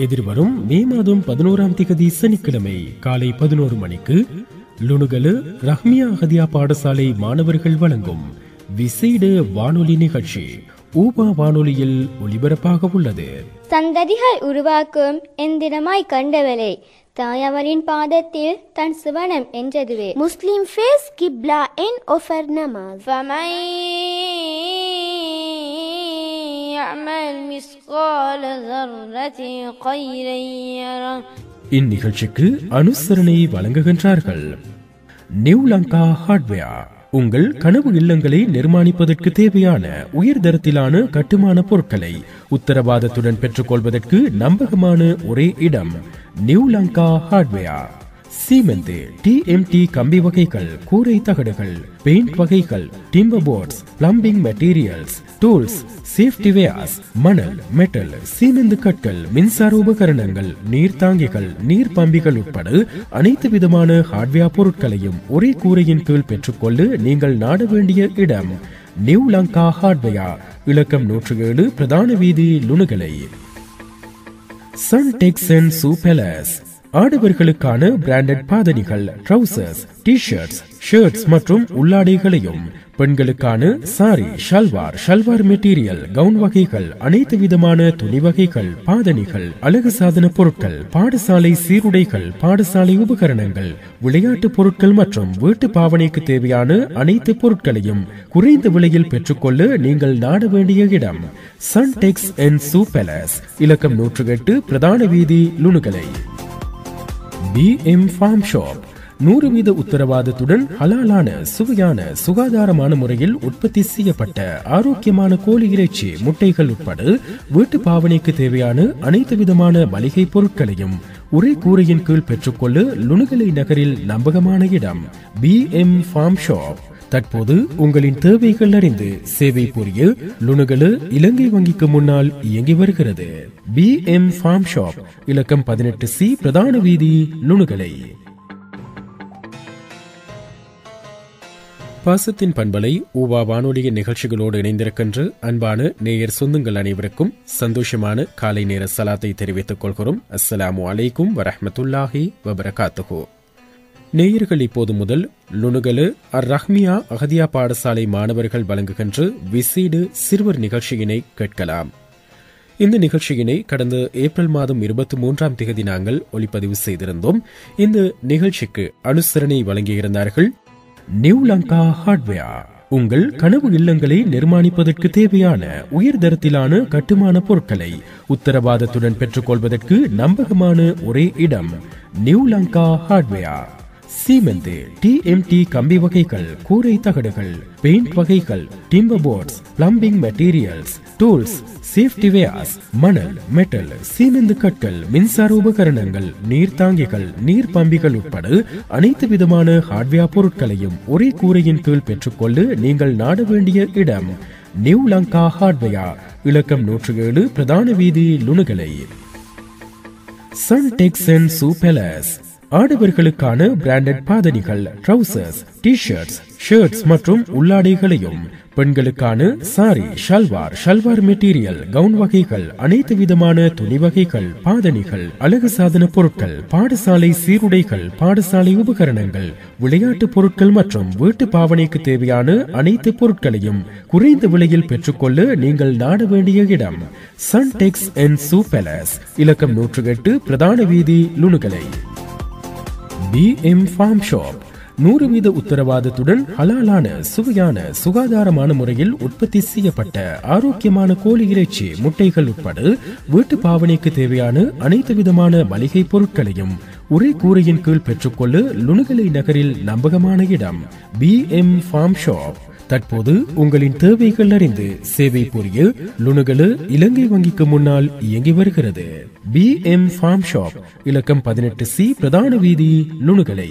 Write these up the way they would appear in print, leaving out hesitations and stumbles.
எதிர்வரும் மே மாதம் 11ஆம் தேதி சனிக்கிழமை காலை 11 மணிக்கு லுணுகலு ரஹ்மியா அகதியா பாடசாலை மாணவர்கள் வழங்கும் விசேட வானொலி நிகழ்ச்சி ஊபா வானொலியில் ஒலிபரப்பாக உள்ளது. சந்ததிகள் உருவாக்கும் எந்திரமாய் கண்டவளே, தாயவரின் பாதத்தில் தன் சுவனம் என்றதுவே. முஸ்லிம் ஃபேஸ் கிப்லா என் ஒஃபர் நமாஸ். இந்நிகழ்ச்சிக்கு அனுசரணை வழங்குகின்றார்கள் நியூ லங்கா ஹார்ட்வேர். உங்கள் கனவு இல்லங்களை நிர்மாணிப்பதற்கு தேவையான உயர்தரத்திலான கட்டுமான பொருட்களை உத்தரவாதத்துடன் பெற்றுக்கொள்வதற்கு நம்பகமான ஒரே இடம் நியூ லங்கா ஹார்ட்வேர். சீமெந்து, TMT கம்பி வகைகள், கூரை தகடுகள், பெயிண்ட் வகைகள், timber boards, plumbing materials, tools, safety wears, மணல், மெட்டல், சீமெந்து கற்கள், மின்சார உபகரணங்கள், நீர்த்தாங்கிகள், நீர் பம்பிகள் உட்பட அனைத்து விதமான ஹார்ட்வேர் பொருட்களையும் ஒரே கூரையின் கீழ் பெற்றுக்கொள்ள நீங்கள் நாட வேண்டிய இடம் நியூ லங்கா ஹார்ட்வேர். இலக்கம் 107, பிரதான வீதி, Lunugala. Sun Tex and Shoe Palace. ஆடவர்களுக்கான பிராண்டட் பாதணிகள், ட்ரவுசர்ஸ், டி-ஷர்ட்ஸ், ஷர்ட்ஸ் மற்றும் உள்ளாடைகளையும், பெண்களுக்கான சாரி, ஷல்வார், ஷல்வார் மெட்டீரியல், கவுன் வகைகள், அனைத்து விதமான துணி வகைகள், பாதணிகள், அழகு சாதன பொருட்கள், பாடசாலை சீருடைகள், பாடசாலை உபகரணங்கள், விளையாட்டு பொருட்கள் மற்றும் வீட்டு பாவனைக்கு தேவையான அனைத்து பொருட்களையும் குறைந்த விலையில் பெற்றுக்கொள்ள நீங்கள் நாட வேண்டிய இடம் Sun Tex and Shoe palace. இலக்கம் 108, பிரதான வீதி, லுணுகலை. BM Farm Shop. 100% உத்தரவாதத்துடன் ஹலாலான, சுவையான, சுகாதாரமான முறையில் உற்பத்தி செய்யப்பட்ட ஆரோக்கியமான கோழி இறைச்சி, முட்டைகள் உட்பட வீட்டு பாவனைக்கு தேவையான அனைத்து விதமான மளிகை பொருட்களையும் ஒரே கூரையின் கீழ் பெற்றுக்கொள்ள லுணுகலை நகரில் நம்பகமான இடம் BM Farm Shop. தற்போது உங்களின் தேவைகள் அறிந்து சேவை புரிய லுணுகலு இலங்கை வங்கிக்கு முன்னால் இயங்கி வருகிறது. BM Farm Shop. இலக்கம் 18C, பிரதான வீதி, லுணுகலை. பாசத்தின் பண்பலை ஊவா வானொலியின் நிகழ்ச்சிகளோடு இணைந்திருக்கின்ற அன்பான நேயர் சொந்தங்கள் அனைவருக்கும் சந்தோஷமான காலை நேர சலாத்தை தெரிவித்துக் கொள்கிறோம். அஸ்ஸலாமு அலைக்கும் வரஹ்மத்துல்லாஹி வபரகாத்துஹு. நேயர்கள், இப்போது முதல் லுணுகலு ரஹ்மியா அகதியா பாடசாலை மாணவர்கள் வழங்குகின்ற விசேட சிறுவர் நிகழ்ச்சியினை கேட்கலாம். இந்த நிகழ்ச்சியினை கடந்த ஏப்ரல் மாதம் 23ஆம் தேதி நாங்கள் ஒளிப்பதிவு செய்திருந்தோம். இந்த நிகழ்ச்சிக்கு அனுசரணை வழங்கியிருந்தார்கள் நியூ லங்கா ஹார்ட்வேர். உங்கள் கனவு இல்லங்களை நிர்மாணிப்பதற்கு தேவையான உயர்தரத்திலான கட்டுமான பொருட்களை உத்தரவாதத்துடன் பெற்றுக்கொள்வதற்கு நம்பகமான ஒரே இடம் நியூ லங்கா ஹார்ட்வேர். சீமெந்து, TMT கம்பி வகைகள், கூரை தகடுகள், பெயிண்ட் வகைகள், timber boards, plumbing materials, tools, safety wears, மணல், மெட்டல், சீமெந்து கற்கள், மின்சார உபகரணங்கள், நீர்த்தாங்கிகள், நீர் பம்பிகள் உட்பட அனைத்து விதமான ஹார்ட்வேர் பொருட்களையும் ஒரே கூரையின் கீழ் பெற்றுக்கொள்ள நீங்கள் நாட வேண்டிய இடம் நியூ லங்கா ஹார்ட்வேர். இலக்கம் 107, பிரதான வீதி, Lunugala. Sun Tex and Shoe Palace. ஆடவர்களுக்கான பிராண்டட் பாதணிகள், ட்ரவுசர்ஸ், டி-ஷர்ட்ஸ், ஷர்ட்ஸ் மற்றும் உள்ளாடைகளையும், பெண்களுக்கான சாரி, ஷல்வார், ஷல்வார் மெட்டீரியல், கவுன் வகைகள், அனைத்து விதமான துணி வகைகள், பாதணிகள், அழகு சாதன பொருட்கள், பாடசாலை சீருடைகள், பாடசாலை உபகரணங்கள், விளையாட்டு பொருட்கள் மற்றும் வீட்டு பாவனைக்கு தேவையான அனைத்து பொருட்களையும் குறைந்த விலையில் பெற்றுக்கொள்ள நீங்கள் நாட வேண்டிய இடம் Sun Tex and Shoe palace. இலக்கம் 108, பிரதான வீதி, லுணுகலை. BM Farm Shop. 100% உத்தரவாதத்துடன் ஹலாலான, சுவையான, சுகாதாரமான முறையில் உற்பத்தி செய்யப்பட்ட ஆரோக்கியமான கோழி இறைச்சி, முட்டைகள் உட்பட வீட்டு பாவனைக்கு தேவையான அனைத்து விதமான மளிகை பொருட்களையும் ஒரே கூரையின் கீழ் பெற்றுக்கொள்ள லுணுகலை நகரில் நம்பகமான இடம் BM Farm Shop. தற்போது உங்களின் தேவைகள் அறிந்து சேவை புரிய லுணுகலு இலங்கை வங்கிக்கு முன்னால் இயங்கி வருகிறது. BM Farm Shop. இலக்கம் 18C, பிரதான வீதி, லுணுகலை.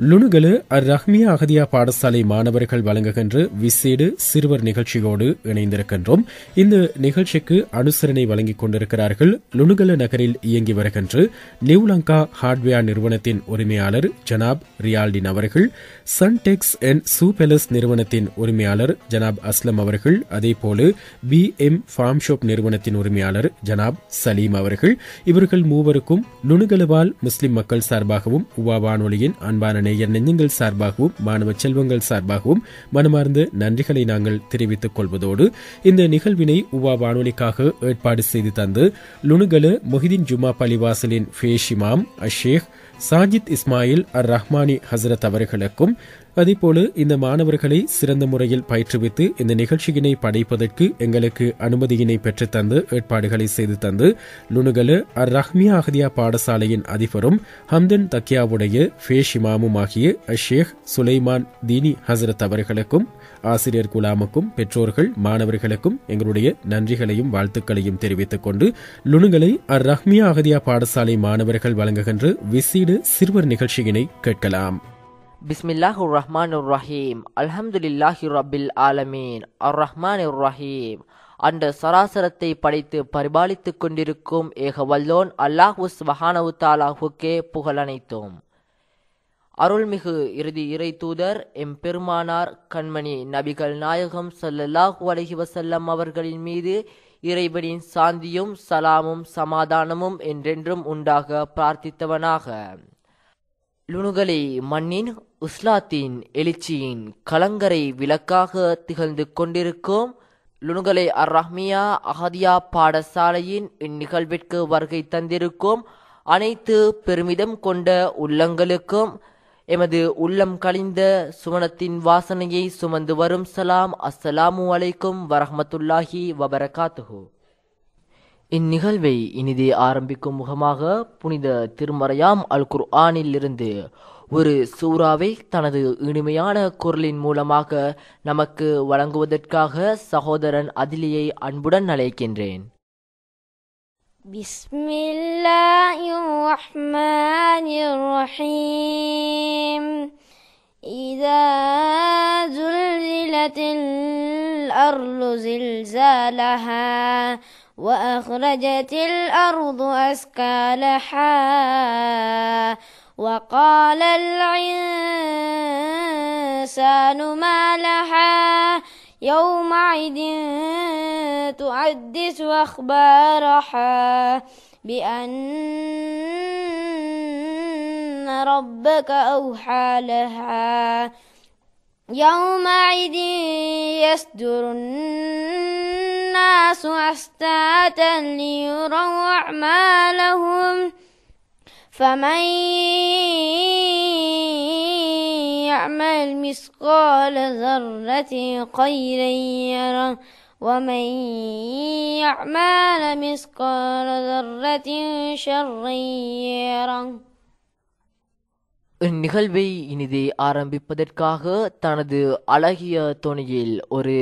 லுணுகலு அர் ரஹ்மியா அகதியா பாடசாலை மாணவர்கள் வழங்குகின்ற விசேட சிறுவர் நிகழ்ச்சியோடு இணைந்திருக்கின்றோம். இந்த நிகழ்ச்சிக்கு அனுசரணை வழங்கிக் கொண்டிருக்கிறார்கள் லுணுகல நகரில் இயங்கி வருகின்ற நியூலங்கா ஹார்ட்வேர் நிறுவனத்தின் உரிமையாளர் ஜனாப் ரியால்டின் அவர்கள், சன்டெக்ஸ் அண்ட் சூபெலஸ் நிறுவனத்தின் உரிமையாளர் ஜனாப் அஸ்லம் அவர்கள், அதேபோல BM ஃபார்ம் ஷாப் நிறுவனத்தின் உரிமையாளர் ஜனாப் சலீம் அவர்கள். இவர்கள் மூவருக்கும் லுணுகலுவால் முஸ்லிம் மக்கள் சார்பாகவும் உவா வானொலியின் அன்பான நேயர் நெஞ்சங்கள் சார்பாகவும் மாணவ செல்வங்கள் சார்பாகவும் மனமார்ந்த நன்றிகளை நாங்கள் தெரிவித்துக் கொள்வதோடு, இந்த நிகழ்வினை உவா வானொலிக்காக ஏற்பாடு செய்து தந்து லுணுகலு மொஹிதீன் ஜுமா பள்ளிவாசலின் ஃபேஷ் இமாம் அஷேக் சாஜித் இஸ்மாயில் அர் ரஹ்மானி ஹசரத் அவர்களுக்கும், அதேபோல இந்த மாணவர்களை சிறந்த முறையில் பயிற்றுவித்து இந்த நிகழ்ச்சியினை படைப்பதற்கு எங்களுக்கு அனுமதியினை பெற்று தந்து ஏற்பாடுகளை செய்து தந்து லுணுகலு அர் ரஹ்மியா அகதியா பாடசாலையின் அதிபரும் ஹம்தன் தக்கியாவுடைய ஃபேஷ் இமாமும் ஆகிய அஷேக் சுலைமான் தீனி ஹசரத் அவர்களுக்கும், ஆசிரியர் குலாமுக்கும், பெற்றோர்கள், மாணவர்களுக்கும் எங்களுடைய நன்றிகளையும் வாழ்த்துக்களையும் தெரிவித்துக் கொண்டு லுணுகலை அர் ரஹ்மியா அகதியா பாடசாலை மாணவர்கள் வழங்குகின்ற விசேட சிறுவர் நிகழ்ச்சியினை கேட்கலாம். பிஸ்மில்லாஹிர் ரஹ்மானிர் ரஹீம். அல்ஹம்துலில்லாஹி ரப்பில் ஆலமீன். அர் ரஹ்மானிர் ரஹீம். அந்த சராசரத்தை படைத்து பரிபாலித்துக் கொண்டிருக்கும் ஏக வல்லோன் அல்லாஹு சுப்ஹானஹு தஆலாவுக்கே புகழனைத்தோம். அருள்மிகு இறுதி இறை தூதர் எம் பெருமானார் கண்மணி நபிகள் நாயகம் ஸல்லல்லாஹு அலைஹி வஸல்லம் அவர்களின் மீது இறைவனின் சாந்தியும் சலாமும் சமாதானமும் என்றென்றும் உண்டாக பிரார்த்தித்தவனாக, லுணுகலை மண்ணின் உஸ்லாத்தின் எழுச்சியின் கலங்கரை விளக்காக திகழ்ந்து கொண்டிருக்கும் லுணுகலை அர் ரஹ்மியா அகதியா பாடசாலையின் இந்நிகழ்விற்கு வருகை தந்திருக்கும் அனைத்து பெருமிதம் கொண்ட உள்ளங்களுக்கும் எமது உள்ளம் கழிந்த சுவனத்தின் வாசனையை சுமந்து வரும் சலாம். அஸ்ஸலாமு அலைக்கும் வரஹ்மத்துல்லாஹி வபரகாத்துஹு. இந்நிகழ்வை இனிதே ஆரம்பிக்கும் முகமாக புனித திருமறையாம் அல் குர்ஆனில் இருந்து ஒரு சூறாவை தனது இனிமையான குரலின் மூலமாக நமக்கு வழங்குவதற்காக சகோதரன் அதிலியை அன்புடன் அழைக்கின்றேன். பிஸ்மில்லாஹிர் ரஹ்மானிர் ரஹீம். இதா ஜுல்சிலத்தில் அர்து ஜில்சாலஹா وأخرجت الأرض أثقالها وقال الإنسان ما لها يومئذ تحدث أخبارها بأن ربك أوحى لها يومئذ يصدر الناس أشتاتا ليروا أعمالهم فمن يعمل مثقال ذرة خيرا يره ومن يعمل مثقال ذرة شرا يره. இந்நிகழ்வை இனிதே ஆரம்பிப்பதற்காக தனது அழகிய தொனியில் ஒரு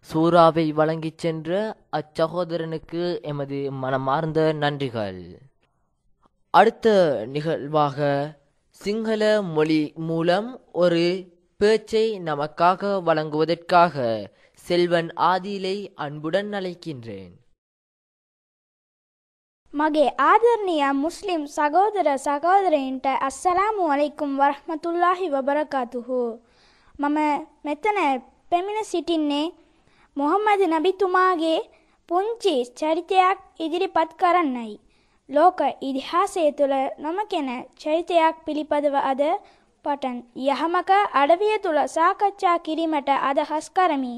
சூறாவை வழங்கிச் சென்ற அச்சகோதரனுக்கு எமது மனமார்ந்த நன்றிகள். அடுத்த நிகழ்வாக சிங்கள மொழி மூலம் ஒரு பேச்சை நமக்காக வழங்குவதற்காக செல்வன் ஆதிலை அன்புடன் அழைக்கின்றேன். මගේ ආදරණීය මුස්ලිම් සහෝදර සහෝදරයින්ට අස්සලාමු අලයිකුම් වරහ්මතුල්ලාහි වබරකාතුහු. මම මෙතන පැමිණ සිටින්නේ මොහම්මද් නබිතුමාගේ පුංචි චරිතයක් ඉදිරිපත් කරන්නයි. ලෝක ඉතිහාසය තුළ නොමකෙන චරිතයක් පිළිපදව අද පටන් යහමක අඩවිය තුළ සාකච්ඡා කිරීමට අදහස් කරමි.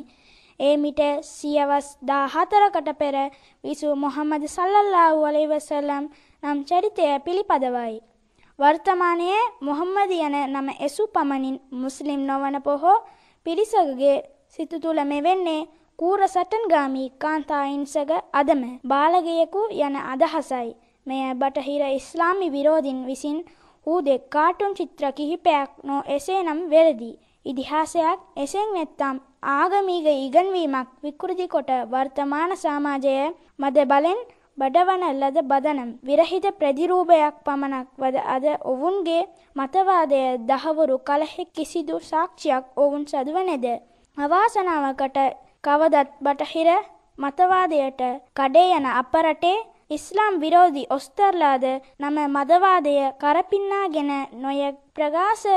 ඒ මිට සියවස් 14කට පෙර විසූ මොහම්මද් සල්ලල්ලාහු අලයිහි වසල්ලම් නම් චරිතය පිළිපදවයි. වර්තමානයේ මොහම්මද් යන නම එසු පමණින් මුස්ලිම් නොවන පොහෝ පිරිසකගේ සිත තුළ මෙවෙන්නේ කූර සටන්ගාමී කාන්තායින්සග අදම බාලගයෙකු යන අදහසයි. මෙය බටහිර ඉස්ලාමි විරෝධීන් විසින් හුදෙක් කාටුන් චිත්‍ර කිහිපයක් නො එසේනම් වැරදි. ඉතිහාසයක් එසෙන් නැත්තම් ආගමික ඉගැන්වීමක් විකෘති කොට වර්තමාන සමාජය මද බලෙන් බඩවන ලද බදනම් විරහිත ප්‍රතිරූපයක් පමණක් වද අද ඔවුන්ගේ මතවාදය දහවුරු කලෙහි කිසිදු සාක්ෂියක් ඔවුන් සදුවනේද? අවාසනාවකට කවදත් බටහිර මතවාදයට කඩේ යන අප රටේ ඉස්ලාම් විරෝධී ඔස්තරලාද නම මතවාදය කරපින්නාගෙන නොයෙක් ප්‍රකාශ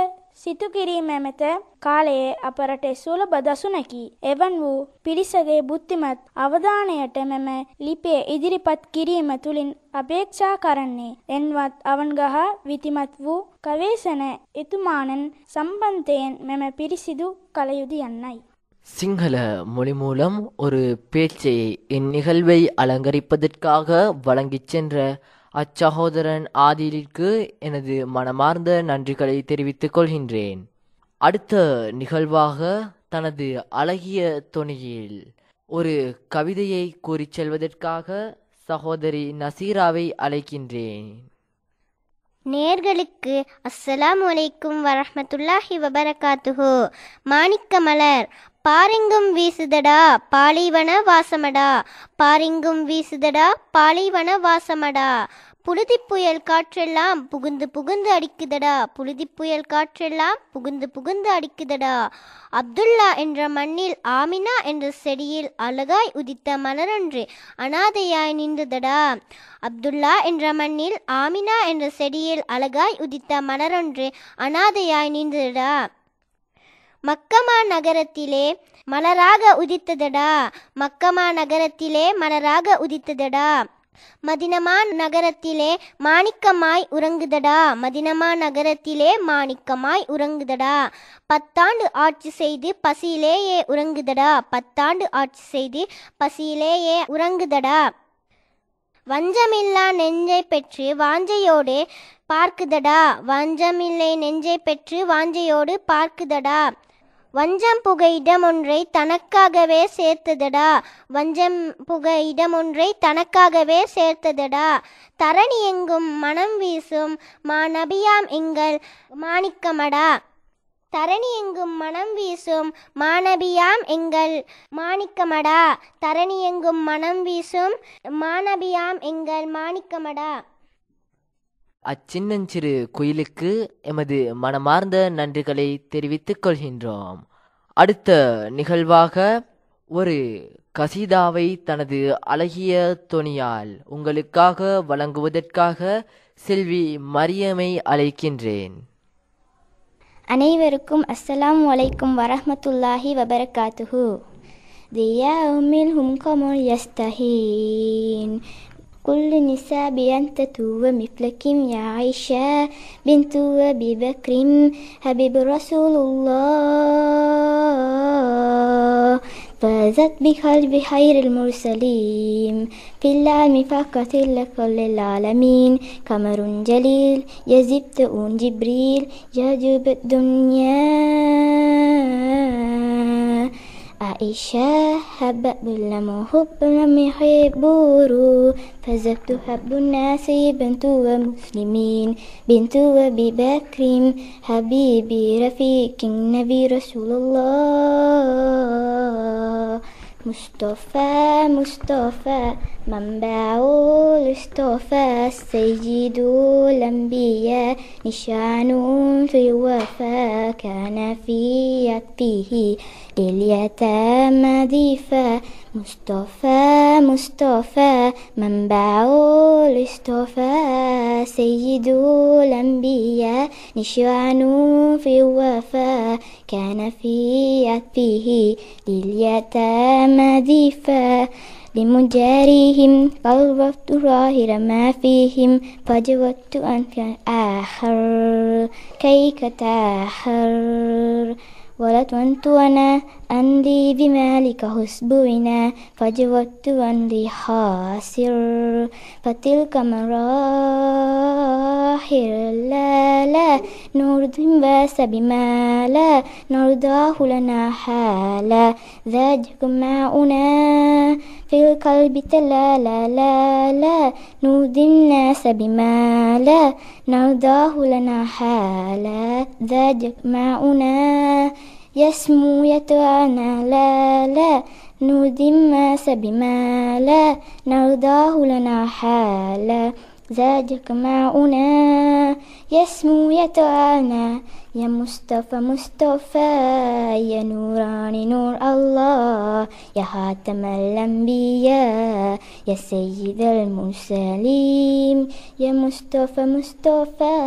සිතු කිරීම මෙත කාලයේ අප රටේ සුලභ දසුනකි. එවන් වූ පිරිසගේ බුද්ධිමත් අවධානයට මෙම ලිපිය ඉදිරිපත් කිරීම තුළින් අපේක්ෂා කරන්නේ එන්වත් අවන්ගහ විතිමත් වූ ගවේෂණ එතුමානන් சம்பந்தයෙන් මෙම පිරිසිදු කළ යුතු යන්නයි. சிங்கள மொழி மூலம் ஒரு பேச்சை இந்நிகழ்வை அலங்கரிப்பதற்காக வழங்கிச் சென்ற அச்சகோதரன் ஆதிலிற்கு எனது மனமார்ந்த நன்றிகளை தெரிவித்துக் கொள்கின்றேன். அடுத்த நிகழ்வாக தனது அழகிய தொனியில் ஒரு கவிதையை கூறிச் செல்வதற்காக சகோதரி நசீராவை அழைக்கின்றேன். நேர்களுக்கு அஸ்ஸலாமு அலைக்கும் வரஹ்மத்துல்லாஹி வபரகாத்துஹு. மாணிக்க மலர் பாரெங்கும் வீசுதடா பாலைவன வாசமடா, பாரெங்கும் வீசுதடா பாலைவன வாசமடா, புழுதி புயல் காற்றெல்லாம் புகுந்து புகுந்து அடிக்குதடா, புழுதி புயல் காற்றெல்லாம் புகுந்து புகுந்து அடிக்குதடா. அப்துல்லா என்ற மண்ணில் ஆமினா என்ற செடியில் அழகாய் உதித்த மலரொன்று அனாதையாய் நின்றதடா. அப்துல்லா என்ற மண்ணில் ஆமினா என்ற செடியில் அழகாய் உதித்த மலரொன்று அனாதையாய் நின்றதடா. மக்கமா நகரத்திலே மலராக உதித்ததடா, மக்கமா நகரத்திலே மலராக உதித்ததடா. மதினமா நகரத்திலே மாணிக்கமாய் உறங்குதடா, மதினமா நகரத்திலே மாணிக்கமாய் உறங்குதடா. 10 ஆண்டு ஆட்சி செய்து பசியிலேயே உறங்குதடா, 10 ஆண்டு ஆட்சி செய்து பசியிலேயே உறங்குதடா. வஞ்சமில்லா நெஞ்சை பெற்று வாஞ்சையோடு பார்க்குதடா, வஞ்சமில்லை நெஞ்சை பெற்று வாஞ்சையோடு பார்க்குதடா. வஞ்சம் புக இடமொன்றை தனக்காகவே சேர்த்ததடா, வஞ்சம் புக இடமொன்றை தனக்காகவே சேர்த்ததடா. தரணி எங்கும் மனம் வீசும் மாநபியாம் எங்கள் மாணிக்கமடா, தரணி எங்கும் மனம் வீசும் மாநபியாம் எங்கள் மாணிக்கமடா, தரணி எங்கும் மனம் வீசும் மாநபியாம் எங்கள் மாணிக்கமடா. அச்சின்னஞ்சிறு குயிலுக்கு எமது மனமார்ந்த நன்றிகளை தெரிவித்துக் கொள்கின்றோம். அடுத்த நிகழ்வாக ஒரு கசீதாவை தனது அழகிய தொனியால் உங்களுக்காக வழங்குவதற்காக செல்வி மரியமை அழைக்கின்றேன். அனைவருக்கும் அஸ்ஸலாமு அலைக்கும் வரஹ்மத்துல்லாஹி வபரகாத்துஹு. தியா உம்மில்ஹும் கமுல் யஸ்தஹீன் كل النساء بينتت ومثلكم يا عائشة بنت أبي بكر حبيب رسول الله فازت بقلب خير المرسلين في العلم فقط لكل العالمين قمر جليل يزبط جبريل يجب الدنيا عائشة حبب لم حب لم يحبورو فزبت حب الناس بنت ومسلمين بنت أبي بكر حبيبي رفيق النبي رسول الله مصطفى مصطفى منبع الاصطفى سيد الأنبياء نشان في الوفاء كان في عطفه لليتامى ضيفا مصطفى مصطفى منبع الاصطفى سيد الأنبياء نشان في الوفاء كان في عطفه لليتامى ضيفا لمجاريهم قلبت ظاهر ما فيهم فجودت أنك آخر كي كتاخر ولتونت أنا أن لي بمالك حسبنا فجودت أن لي خاسر فتلك مراحل لا لا نرضي باس بما لا نرضاه لنا حالا ذاك معنا في القلب لا لا لا لا نرضي الناس بما لا نرضاه لنا حالا ذاك معنا يسمو يتعنى لا لا نرضي الناس بما لا نرضاه لنا حالا زادك معنا يسمو يتعنى يا مصطفى مصطفى يا نوراني نور الله يا خاتم الأنبياء يا سيد المرسلين يا مصطفى مصطفى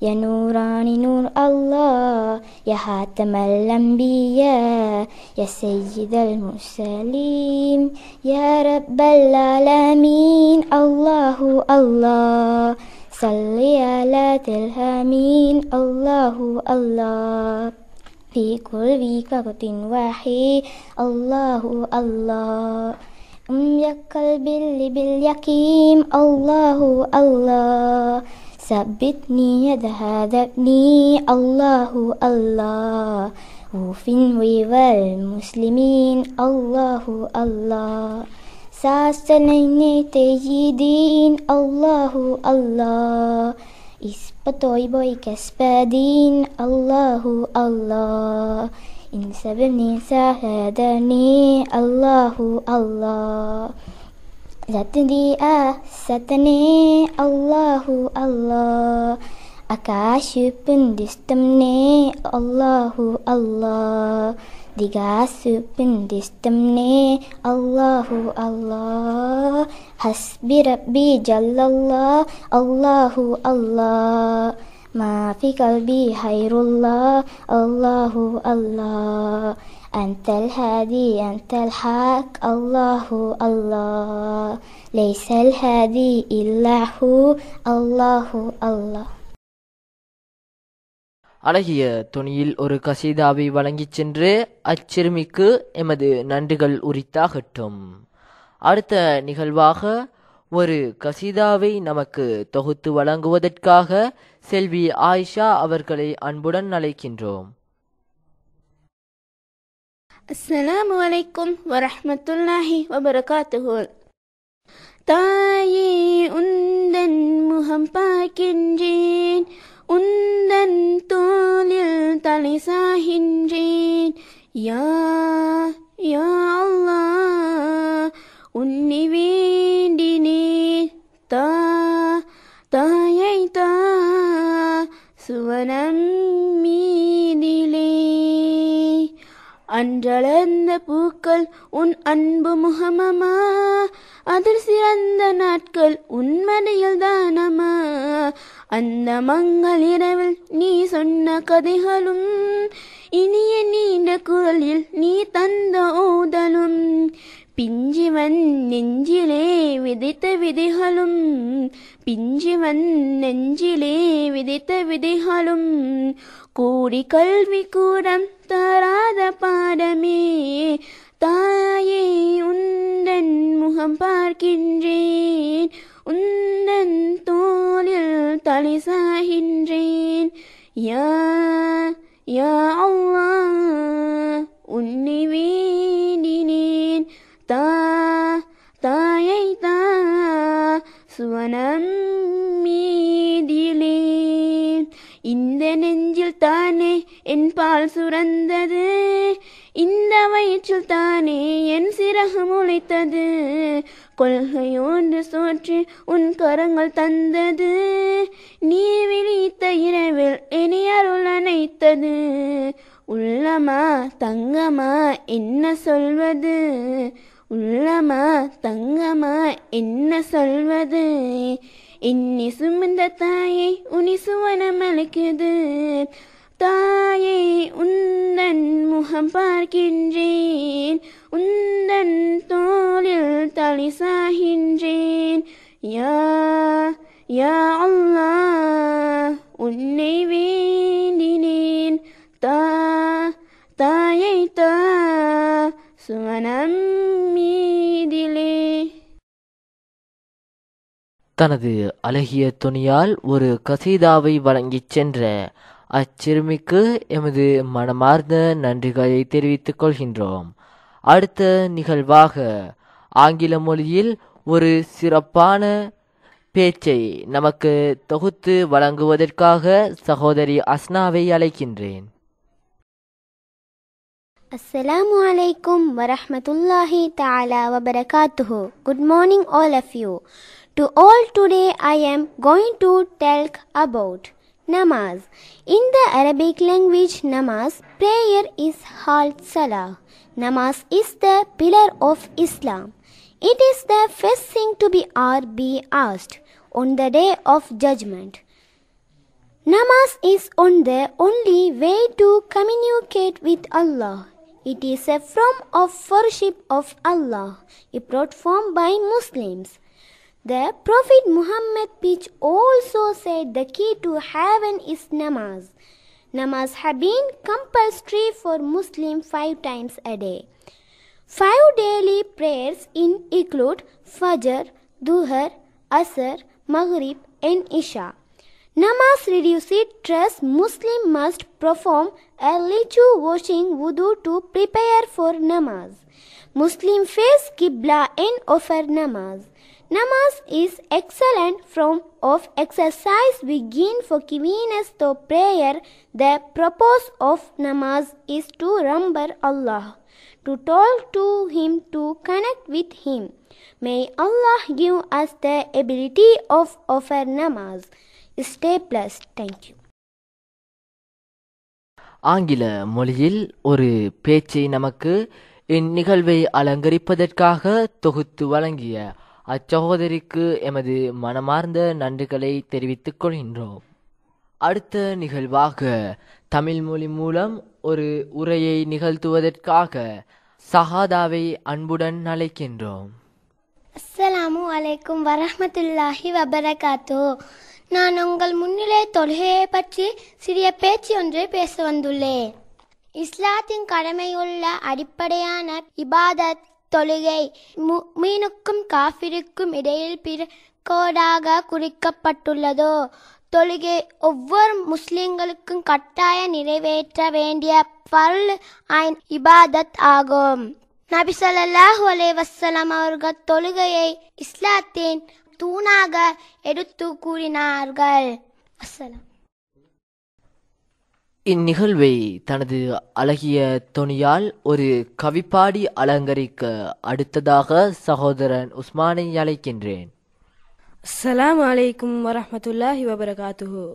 يا نوراني نور الله يا خاتم الأنبياء يا سيد المرسلين يا رب العالمين الله الله صل على الهامين الله الله في كل وقت واحد الله الله يا قلبي باليقين الله الله ثبتني يدهدني الله الله وفي والمسلمين الله الله ساسنني تجدين الله الله إسبطوي بوي كسبادين الله الله إن سبني سهدني الله الله زتني ستني الله الله أكاشفن دستمني الله الله digasupin distamne Allahu Allah hasbi rabbi jallallah Allahu Allah ma fi qalbi khairullah Allahu Allah antal hadi antal haq Allahu Allah laysal hadi illahu Allahu Allah. அழகிய துணியில் ஒரு கசீதாவை வழங்கிச் சென்று அச்சிறுமிக்கு எமது நன்றிகள் உரித்தாகட்டும். அடுத்த நிகழ்வாக ஒரு கசீதாவை நமக்கு தொகுத்து வழங்குவதற்காக செல்வி ஆயிஷா அவர்களை அன்புடன் அழைக்கின்றோம். அஸ்ஸலாமு அலைக்கும் வரஹ்மத்துல்லாஹி வபரகாத்துஹு. தாயே உந்தன் முகம் பார்க்கின்றேன், உந்தன் தோளில் தலை சாகின்றேன். யா யா அல்லாஹ் உன்னை வேண்டினேன். தாயை சுவனம் மீதிலே அன்றளர்ந்த பூக்கள் உன் அன்பு முகமமா, அதில் சிறந்த நாட்கள் உன்மனையில் தானமா. அந்த மங்கள் இரவில் நீ சொன்ன கதைகளும், இனிய நீண்ட குரலில் நீ தந்த ஓதலும், பிஞ்சிவன் நெஞ்சிலே விதைத்த விதைகளும், பிஞ்சிவன் நெஞ்சிலே விதைத்த விதைகளும், கூடி கல்வி கூடம் தராத பாடமே. தாயே உந்தன் முகம் பார்க்கின்றேன், உந்தன் தோளில் தலை சாகின்றேன். யா யா அல்லாஹ் உன்னை வேண்டினேன். தாயை சுவனம் மீதிலே. இந்த நெஞ்சில் தானே என் பால் சுரந்தது, இந்த வயிற்றில் தானே என் சிறகு முளைத்தது. கொள்கையோன்று சோற்றி உன் கரங்கள் தந்தது, நீ விழித்த இரவில் இனி அருள் அணைத்தது. உள்ளமா தங்கமா என்ன சொல்வது, உள்ளமா தங்கமா என்ன சொல்வது. என்னை சுமந்த தாயை உனி சுவனம் அளிக்குது. தாயை உந்தன் முகம் பார்க்கின்றேன், உந்தன் தோளில் தலை சாகின்றேன். யா யா அல்லாஹ் உன்னை வேண்டினேன். தாயை சுவனம் மீதிலே. தனது அழகிய துணியால் ஒரு கசீதாவை வழங்கிச் சென்ற அச்சிறுமிக்கு எமது மனமார்ந்த நன்றிகளை தெரிவித்துக் கொள்கின்றோம். அடுத்த நிகழ்வாக ஆங்கில மொழியில் ஒரு சிறப்பான பேச்சை நமக்கு தொகுத்து வழங்குவதற்காக சகோதரி அஸ்னாவை அழைக்கின்றேன். Assalamu alaikum wa rahmatullahi ta'ala wa barakatuhu. Good morning all of you. To all today I am going to talk about namaz. In the Arabic language, namaz, prayer is called salah. Namaz is the pillar of Islam. It is the first thing to be asked on the day of judgment. Namaz is on the only way to communicate with Allah. It is a form of worship of Allah, performed by Muslims. The Prophet Muhammad peace also said the key to heaven is namaz. Namaz have been compulsory for Muslims 5 times a day. 5 daily prayers include Fajr, Dhuhr, Asr, Maghrib and Isha. Namaz reduces stress. Muslim must perform early to washing wudu to prepare for namaz. Muslim face Qibla and offer namaz. Namaz is excellent form of exercise. Begin for giving us the prayer. The purpose of namaz is to remember Allah, to talk to Him, to connect with Him. May Allah give us the ability of offer namaz. Stay blessed. Thank you. ஆங்கில மொழியில் ஒரு பேச்சை நமக்கு இந்நிகழ்வை அலங்கரிப்பதற்காக தொகுத்து வழங்கிய அச்சகோதரிக்கு எமது மனமார்ந்த நன்றிகளை தெரிவித்துக் கொள்கின்றோம். அடுத்த நிகழ்வாக தமிழ் மொழி மூலம் ஒரு உரையை நிகழ்த்துவதற்காக சஹாதாவை அன்புடன் அழைக்கின்றோம். அஸ்ஸலாமு அலைக்கும் வரஹ்மத்துல்லாஹி வபரகாத்து. நான் உங்கள் முன்னிலை தொழுகையை பற்றி சிறிய பேச்சு ஒன்றை பேச வந்துள்ளேன். இஸ்லாத்தின் கடமையுள்ள அடிப்படையான இபாதத் தொழுகை முஃமினுக்கும் காஃபிருக்கும் இடையில் பிறகோடாக குறிக்கப்பட்டுள்ளதோ தொழுகை ஒவ்வொரு முஸ்லிம்களுக்கும் கட்டாய நிறைவேற்ற வேண்டிய ஃபர்ல் ஐன் இபாதத் ஆகும். நபி ஸல்லல்லாஹு அலைஹி வஸல்லம் அவர்கள் தொழுகையை இஸ்லாத்தின் தூணாக எடுத்து கூறினார்கள். அஸ்ஸலாம். இந்நிகழ்வை தனது அழகிய தொனியால் ஒரு கவிப்பாடி அலங்கரிக்க அடுத்ததாக சகோதரன் உஸ்மானை அழைக்கின்றேன். அஸ்ஸலாமு அலைக்கும் வரஹ்மத்துல்லாஹி வபரகாத்துஹு.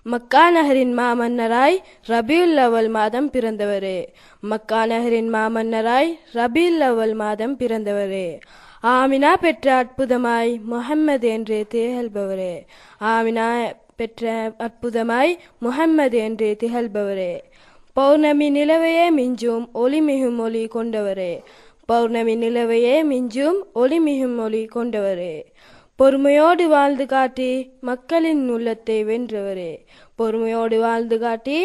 மக்கா நகரின் மாமன்னராய் ரபியுல் அவ்வல் மாதம் பிறந்தவரே. மக்கா நகரின் மாமன்னராய் ரபியுல் அவ்வல் மாதம் பிறந்தவரே. ஆமினா பெற்ற அற்புதமாய் முஹம்மது என்று திகழ்பவரே. ஆமினா பெற்ற அற்புதமாய் முஹம்மது என்று திகழ்பவரே. பௌர்ணமி நிலவையே மிஞ்சும் ஒளி மிகும் ஒளி கொண்டவரே. பௌர்ணமி நிலவையே மிஞ்சும் ஒளி மிகும் ஒளி கொண்டவரே. பொறுமையோடு வாழ்ந்து காட்டி மக்களின் உள்ளத்தை வென்றவரே. பொறுமையோடு வாழ்ந்து காட்டி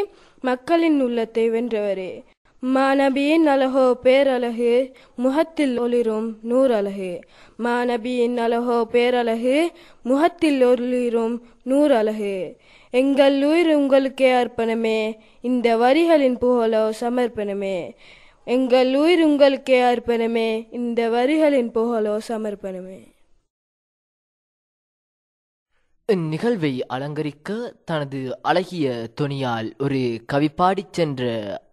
மக்களின் உள்ளத்தை வென்றவரே. மாநபியின் அழகோ பேரழகு முகத்தில் ஒளிரும் நூறழகு. மாநபியின் அழகோ பேரழகு முகத்தில் ஒளிரும் நூறழகு. எங்கள் உயிர் உங்களுக்கே அர்ப்பணமே, இந்த வரிகளின் புகழோ சமர்ப்பணமே. எங்கள் உயிர் உங்களுக்கே அர்ப்பணமே, இந்த வரிகளின் புகழோ சமர்ப்பணமே. இந்நிகழ்வை அலங்கரிக்க தனது அழகிய தொனியால் ஒரு கவிப்பாடிச் சென்ற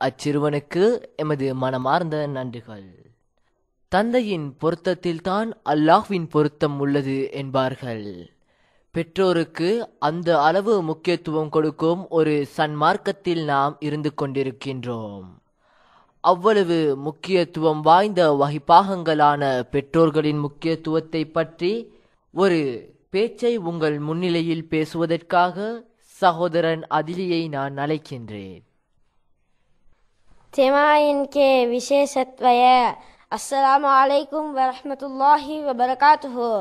அச்சிறுவனுக்கு எமது மனமார்ந்த நன்றிகள். தந்தையின் பொருத்தத்தில்தான் அல்லாஹ்வின் பொருத்தம் உள்ளது என்பார்கள். பெற்றோருக்கு அந்த அளவு முக்கியத்துவம் கொடுக்கும் ஒரு சன்மார்க்கத்தில் நாம் இருந்து கொண்டிருக்கின்றோம். அவ்வளவு முக்கியத்துவம் வாய்ந்த வகிப்பாகங்களான பெற்றோர்களின் முக்கியத்துவத்தை பற்றி ஒரு பேச்சை உங்கள் முன்னிலையில் பேசுவதற்காக சகோதரன் அதிலியை நான் அழைக்கின்றேன். තෙමායින් के විශේෂත්වය අස්සලාමු අලයිකුම් වරහ්මතුල්ලාහි වබරකාතුහු.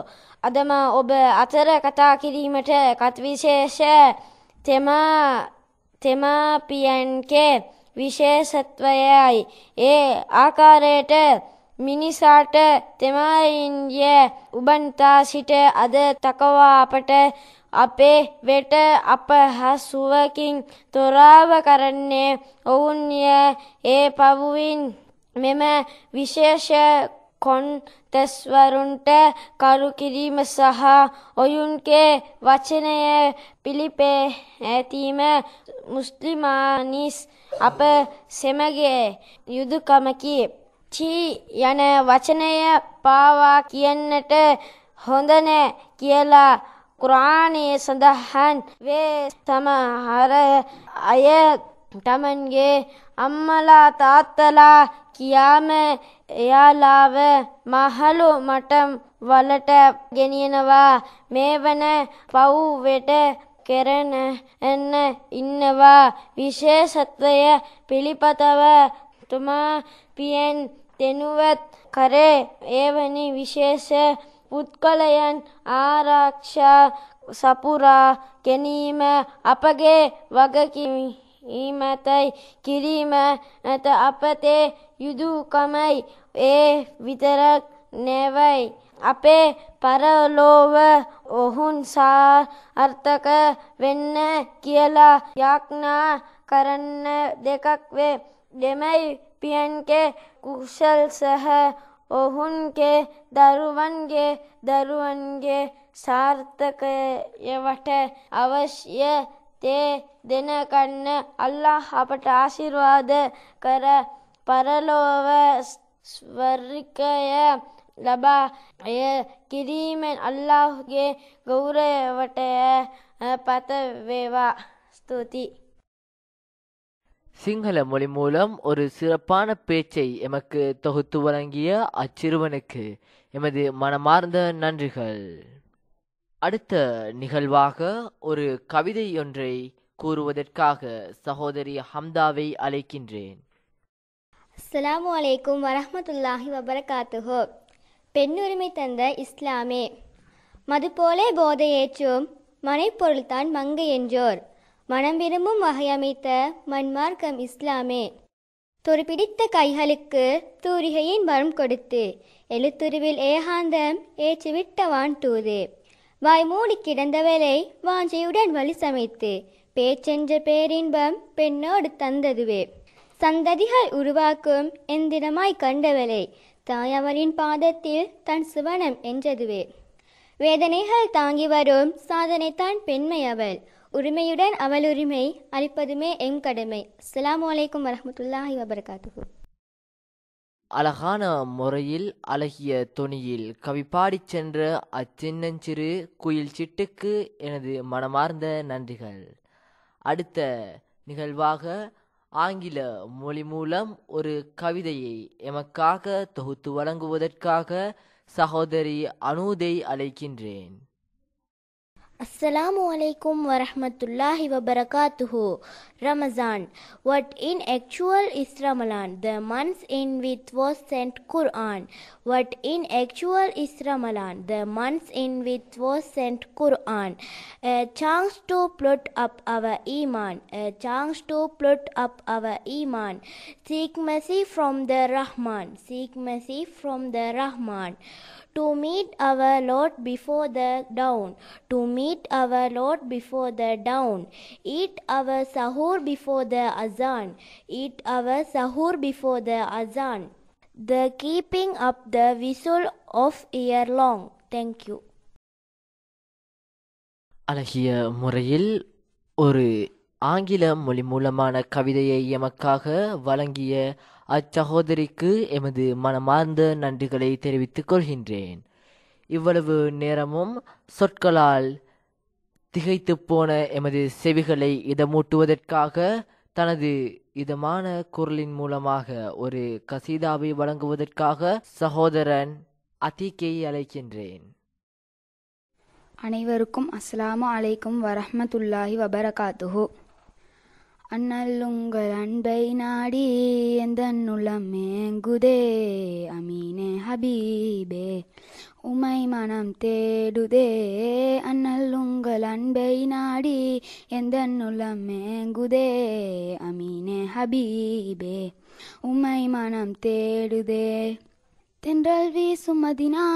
අදම ඔබ අතර කතා කිරීමට කත්විශේෂ තෙමාපියන්ගේ විශේෂත්වයයි. ඒ ආකාරයට මිනිසාට තෙමායින්ගේ උබන්තා සිට අද තකවා අපට අපේ වෙට අපහසුවකින් තොරව කරන්නේ ඔවුන්ය. ඒ පවුවින් මෙම විශේෂ කොන්තස්වරුන්ට කරු කිරීම සහ ඔවුන්ගේ වචනය පිළිපැදීම මුස්ලිමානිස් අප සෙමගේ යුතුයකමකි. යන වචනය පාවා කියන්නට හොඳ නෑ කියලා කුර්ආනයේ සඳහන් වේ. සමහර අය තමන්ගේ අම්මලා තාත්තලා කියාම එයාලාව මහලු මටම් වලට ගෙනියනවා. මේ වන පව් වෙට කරන ඉන්නවා. විශේෂත්වය පිළිපතව තුමා පියෙන් දෙනුවත් කරේ. එවැනි විශේෂ පුද්ගලයන් ආරක්ෂා සපුරා ගැනීම අපගේ වගකීමයි කිරීම නැත අපතේ යුතුයකමයි. ඒ විතරක් නෙවෙයි අපේ පරලෝව ඔහුන් සාර්ථක වෙන්න කියලා යාඥා කරන්න දෙකක් වේ. දෙමව්පියන්ගේ කුසල් සහ ඔහුන්ගේ දරුවන්ගේ සාර්ථකයට අවශ්‍ය තේ දෙනකන්න අල්ලාහ් අපට ආශිර්වාද කර පරලෝව ස්වර්ගය ලබා එය කිරීමෙන් අල්ලාහ්ගේ ගෞරවයට පත වේවා. ஸ்துதி. சிங்கள மொழி மூலம் ஒரு சிறப்பான பேச்சை எமக்கு தொகுத்து வழங்கிய அச்சிறுவனுக்கு எமது மனமார்ந்த நன்றிகள். அடுத்த நிகழ்வாக ஒரு கவிதை ஒன்றை கூறுவதற்காக சகோதரி ஹம்தாவை அழைக்கின்றேன். அஸ்ஸலாமு அலைக்கும் வரஹ்மத்துல்லாஹி வபரகாத்துஹு. பெண்ணுரிமை தந்த இஸ்லாமே. மது போலே போதையேற்றும் மனைப்பொருள்தான் மங்கை என்றோர். மனம் விரும்பும் வகையமைத்த மண்மார்க்கம் இஸ்லாமே. துருப்பிடித்த கைகளுக்கு தூரிகையின் வரம் கொடுத்து எழுத்துருவில் ஏகாந்தம் ஏற்றிவிட்ட வான் தூது. வாய் மூடி கிடந்தவளை வாஞ்சையுடன் வழி சமைத்து பேச்சென்ற பேரின்பம் பெண்ணோடு தந்ததுவே. சந்ததிகள் உருவாக்கும் எந்திரமாய் கண்டவளை தாயவரின் பாதத்தில் தன் சுவனம் என்றதுவே. வேதனைகள் தாங்கி வரும் சாதனைத்தான் பெண்மை அவள். உரிமையுடன் அவள் உரிமை அளிப்பதுமே எம் கடமை. அஸ்ஸலாமு அலைக்கும் வரஹ்மத்துல்லாஹி வபரகாத்துஹு. அழகான முறையில் அழகிய தொனியில் கவி பாடிச் சென்ற அச்சின்னஞ்சிறு குயில் சிட்டுக்கு எனது மனமார்ந்த நன்றிகள். அடுத்த நிகழ்வாக ஆங்கில மொழி மூலம் ஒரு கவிதையை எமக்காக தொகுத்து வழங்குவதற்காக சகோதரி அனுதை அழைக்கின்றேன். Assalamu alaikum wa rahmatullahi wa barakatuhu. Ramazan. What in actual is Ramadan, the month in which was sent Quran. What in actual is Ramadan, the month in which was sent Quran. A chance to plot up our iman, a chance to plot up our iman. Seek mercy from the Rahman, seek mercy from the Rahman. To meet our Lord before the dawn, to meet our Lord before the dawn. Eat our sahur before the azan, eat our sahur before the azan. The keeping up the whistle of year long. Thank you. அழகிய முறையில் ஒரு ஆங்கில மொழி மூலமான கவிதையை எமக்காக வழங்கிய அச்சகோதரிக்கு எமது மனமார்ந்த நன்றிகளை தெரிவித்துக் கொள்கின்றேன். இவ்வளவு நேரமும் சொற்களால் திகைத்து போன எமது செவிகளை இதமூட்டுவதற்காக தனது இதமான குரலின் மூலமாக ஒரு கசீதாவை வழங்குவதற்காக சகோதரன் அதீக்கை அழைக்கின்றேன். அனைவருக்கும் அஸ்ஸலாமு அலைக்கும் வரஹ்மத்துல்லாஹி வபரகாத்துஹு. அண்ணலுங்கள் அன்பை நாடி எந்தன் உளம் மேங்குதே, அமீனே ஹபீபே உமை மனம் தேடுதே. அண்ணலுங்கள் அன்பை நாடி எந்தன் உளம் மேங்குதே, அமீனே ஹபீபே உமை மனம் தேடுதே. தென்றல் வீசும் மதினா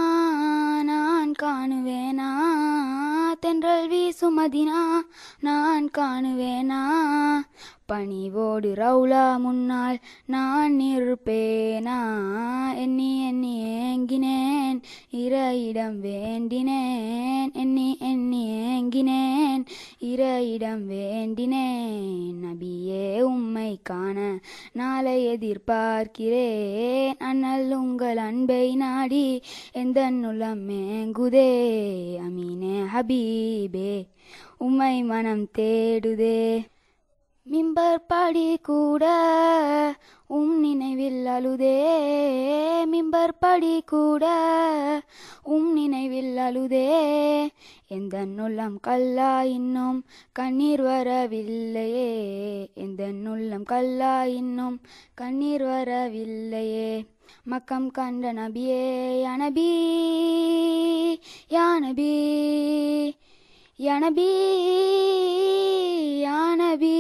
நான் காணுவேனா, தென்றல் வீசும் மதினா நான் காணுவேனா பணிவோடு ரவுலா முன்னால் நான் நிற்பேனா எண்ணி எண்ணி ஏங்கினேன் இறையிடம் வேண்டினேன் எண்ணி எண்ணி ஏங்கினேன் இறையிடம் வேண்டினேன் நபியே உம்மை காண நாளை எதிர்பார்க்கிறேன் அண்ணல் உங்கள் அன்பை நாடி எந்த நுளம் மேங்குதே அமீனே ஹபீபே உம்மை மனம் தேடுதே மிம்பர் படி கூட நினைவில் அழுதே மிம்பர் படி கூட நினைவில் அழுதே எந்த நுள்ளம் கல்லா இன்னும் கண்ணீர் வரவில்லையே எந்த நுள்ளம் கல்லா இன்னும் கண்ணீர் வரவில்லையே மக்கம் கண்ட நபியே யா நபி யா நபி யா நபி யா நபி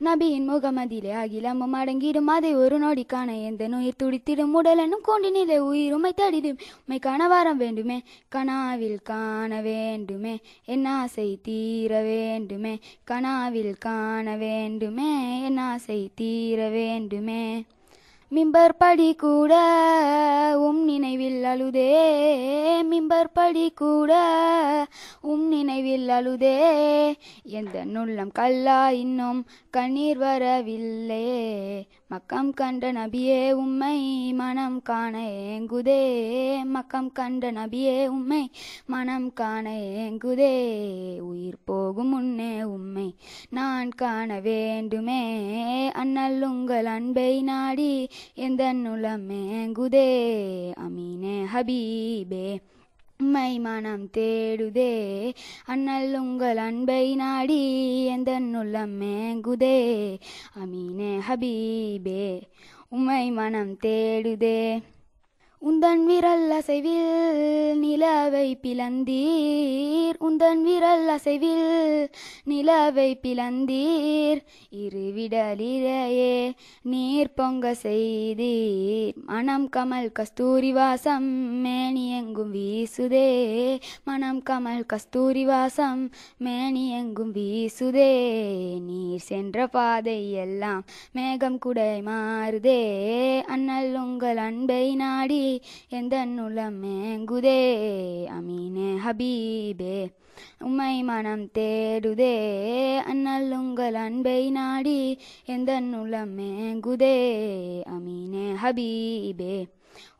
நபியின் முகமதிலே அகிலமும் அடங்கிடும் அதை ஒரு நொடி காண எந்த நுயிர் துடித்திடும் உடல் என்னும் கொண்டினிலே உயிர் உமை தடிடும் உமை காண வாரம் வேண்டுமே கனாவில் காண வேண்டுமே என் ஆசை தீர வேண்டுமே கனாவில் காண வேண்டுமே என் ஆசை தீர வேண்டுமே மிம்பர் படி கூட நினைவில் அழுதே மிம்பர் படி கூட நினைவில் அழுதே எந்த நுள்ளம் கல்லா இன்னும் கண்ணீர் வரவில்லையே மக்கம் கண்ட நபியே உம்மை மனம் காண ஏங்குதே மக்கம் கண்ட நபியே உம்மை மனம் காண ஏங்குதே உயிர் போகும் முன்னே உம்மை நான் காண வேண்டுமே அண்ணல் உங்கள் அன்பை நாடி எந்த நுளம் மேங்குதே அமீனே ஹபீபே உம்மை மனம் தேடுதே அண்ணல் உங்கள் அன்பை நாடி எந்த நுளம் மேங்குதே அமீனே ஹபீபே உம்மை மனம் தேடுதே உந்தன் விரல் அசைவில் நிலவை பிளந்தீர் உந்தன் விரல் அசைவில் நிலவை பிளந்தீர் இருவிடலிலேயே நீர் பொங்க செய்தீர் மனம் கமல் கஸ்தூரி வாசம் மேனி எங்கும் வீசுதே மனம் கமல் கஸ்தூரி வாசம் மேனி எங்கும் வீசுதே நீர் சென்ற பாதை எல்லாம் மேகம் குடை மாறுதே அண்ணல் உங்கள் அன்பை நாடி எந்த நுளம் மேங்குதே அமீனே ஹபீபே உம்மை மனம் தேடுதே அண்ணல் உங்கள் அன்பை நாடி எந்த நுளம் மேங்குதே அமீனே ஹபீபே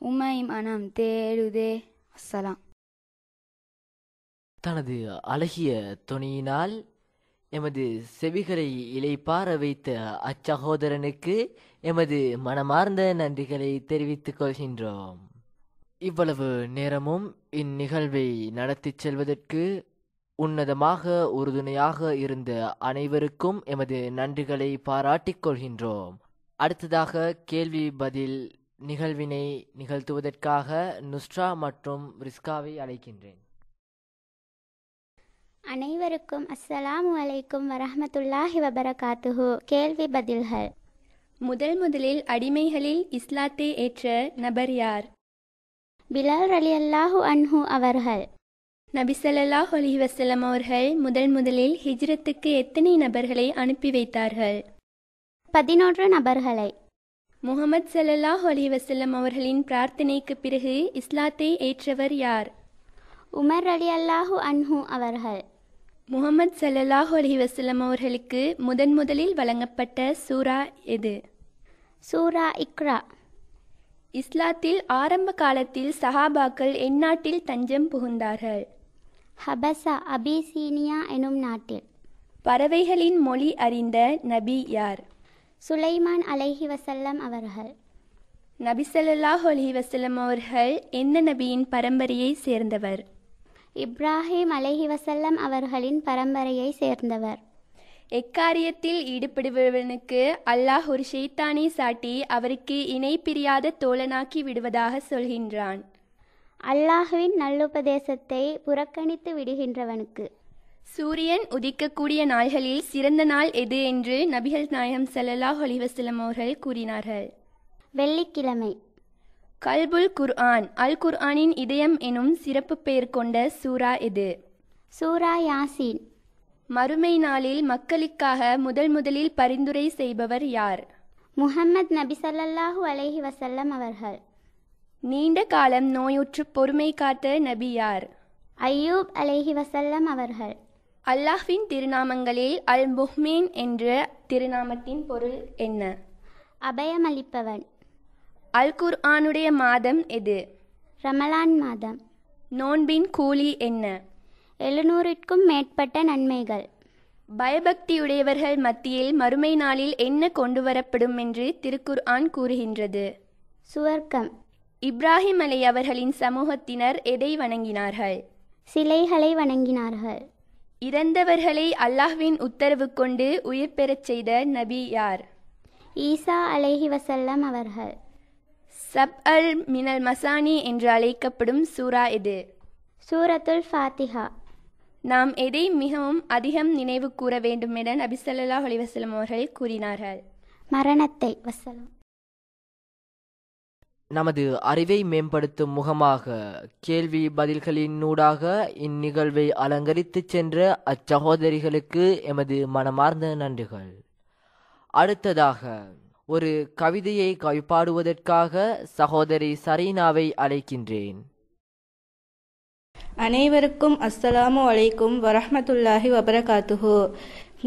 உம்மை மனம் தேடுதே அஸ்ஸலாம். தனது அழகிய தொனியினால் எமது செவிகளை இளைப்பார வைத்த அச்சகோதரனுக்கு எமது மனமார்ந்த நன்றிகளை தெரிவித்துக் கொள்கின்றோம். இவ்வளவு நேரமும் இந்நிகழ்வை நடத்திச் செல்வதற்கு உன்னதமாக உறுதுணையாக இருந்த அனைவருக்கும் எமது நன்றிகளை பாராட்டிக் கொள்கின்றோம். அடுத்ததாக கேள்வி பதில் நிகழ்வினை நிகழ்த்துவதற்காக நுஸ்ரா மற்றும் ரிஸ்காவை அழைக்கின்றேன். அனைவருக்கும் அஸ்ஸலாமு அலைக்கும் வரஹ்மத்துல்லாஹி வபரகாத்துஹு. கேள்வி பதில்கள். முதலில் அடிமைகளில் இஸ்லாத்தை ஏற்ற நபர் யார்? பிலால் ரலியல்லாஹு அன்ஹு அவர்கள். நபி ஸல்லல்லாஹு அலைஹி வஸல்லம் அவர்கள் முதலில் ஹிஜ்ரத்துக்கு எத்தனை நபர்களை அனுப்பி வைத்தார்கள்? 11 நபர்களை. முஹம்மது ஸல்லல்லாஹு அலைஹி வஸல்லம் அவர்களின் பிரார்த்தனைக்கு பிறகு இஸ்லாத்தை ஏற்றவர் யார்? உமர் ரலியல்லாஹு அன்ஹு அவர்கள். முஹம்மது ஸல்லல்லாஹு அலைஹி வஸல்லம் அவர்களுக்கு முதலில் வழங்கப்பட்ட சூரா எது? சூரா இக்ரா. இஸ்லாத்தில் ஆரம்ப காலத்தில் சஹாபாக்கள் எந்நாட்டில் தஞ்சம் புகுந்தார்கள்? ஹபசா அபிசீனியா எனும் நாட்டில். பறவைகளின் மொழி அறிந்த நபி யார்? சுலைமான் அலைஹி வஸல்லம் அவர்கள். நபி ஸல்லல்லாஹு அலைஹி வஸல்லம் அவர்கள் எந்த நபியின் பரம்பரையை சேர்ந்தவர்? இப்ராஹிம் அலைஹி வஸல்லம் அவர்களின் பரம்பரையை சேர்ந்தவர். எக்காரியத்தில் ஈடுபடுபவனுக்கு அல்லாஹ் ஒரு ஷைத்தானை சாட்டி அவருக்கு இணை பிரியாத தோழனாக்கி விடுவதாக சொல்கின்றான். அல்லாஹுவின் நல்லுபதேசத்தை புறக்கணித்து விடுகின்றவனுக்கு. சூரியன் உதிக்கக்கூடிய நாள்களில் சிறந்த நாள் எது என்று நபிகள் நாயகம் ஸல்லல்லாஹு அலைஹி வஸல்லம் அவர்கள் கூறினார்கள்? வெள்ளிக்கிழமை. கல்புல் குர்ஆன் அல் குர்ஆனின் இதயம் எனும் சிறப்பு பெயர் கொண்ட சூரா எது? சூரா யாசீன். மறுமை நாளில் மக்களுக்காக முதலில் பரிந்துரை செய்பவர் யார்? முஹம்மத் நபி ஸல்லல்லாஹு அலைஹி வஸல்லம் அவர்கள். நீண்ட காலம் நோயுற்று பொறுமை காத்த நபி யார்? அய்யூப் அலைஹி வஸல்லம் அவர்கள். அல்லாஹ்வின் திருநாமங்களில் அல் முஹ்மின் என்ற திருநாமத்தின் பொருள் என்ன? அபயமளிப்பவன். அல் குர்ஆனுடைய மாதம் எது? ரமலான் மாதம். நோன்பின் கூலி என்ன? 700க்கும் மேற்பட்ட நன்மைகள். பயபக்தியுடையவர்கள் மத்தியில் மறுமை நாளில் என்ன கொண்டு வரப்படும் என்று திருக்குர்ஆன் கூறுகின்றது? சுவர்க்கம். இப்ராஹிம் அலை அவர்களின் சமூகத்தினர் எதை வணங்கினார்கள்? சிலைகளை வணங்கினார்கள். இறந்தவர்களை அல்லாஹ்வின் உத்தரவு கொண்டு உயிர் பெறச் செய்த நபி யார்? ஈசா அலைஹி வஸல்லம் அவர்கள். சப் அல் மினல் மசானி என்று அழைக்கப்படும் சூரா எது? சூரத்துல் ஃபாத்திஹா. நாம் எதை மிகவும் அதிகம் நினைவு கூற வேண்டும் என நபி ஸல்லல்லாஹு அலைஹி வஸல்லம் அவர்கள் கூறினார்கள்? மரணத்தை. வஸலாம். நமது அறிவை மேம்படுத்தும் முகமாக கேள்வி பதில்களினூடாக இந்நிகழ்வை அலங்கரித்து சென்ற அச்சகோதரிகளுக்கு எமது மனமார்ந்த நன்றிகள். அடுத்ததாக ஒரு கவிதையை கவிப்பாடுவதற்காக சகோதரி சரீனாவை அழைக்கின்றேன். அனைவருக்கும் அஸ்ஸலாமு அலைக்கும் வரஹ்மத்துல்லாஹி வபரகாத்துஹு.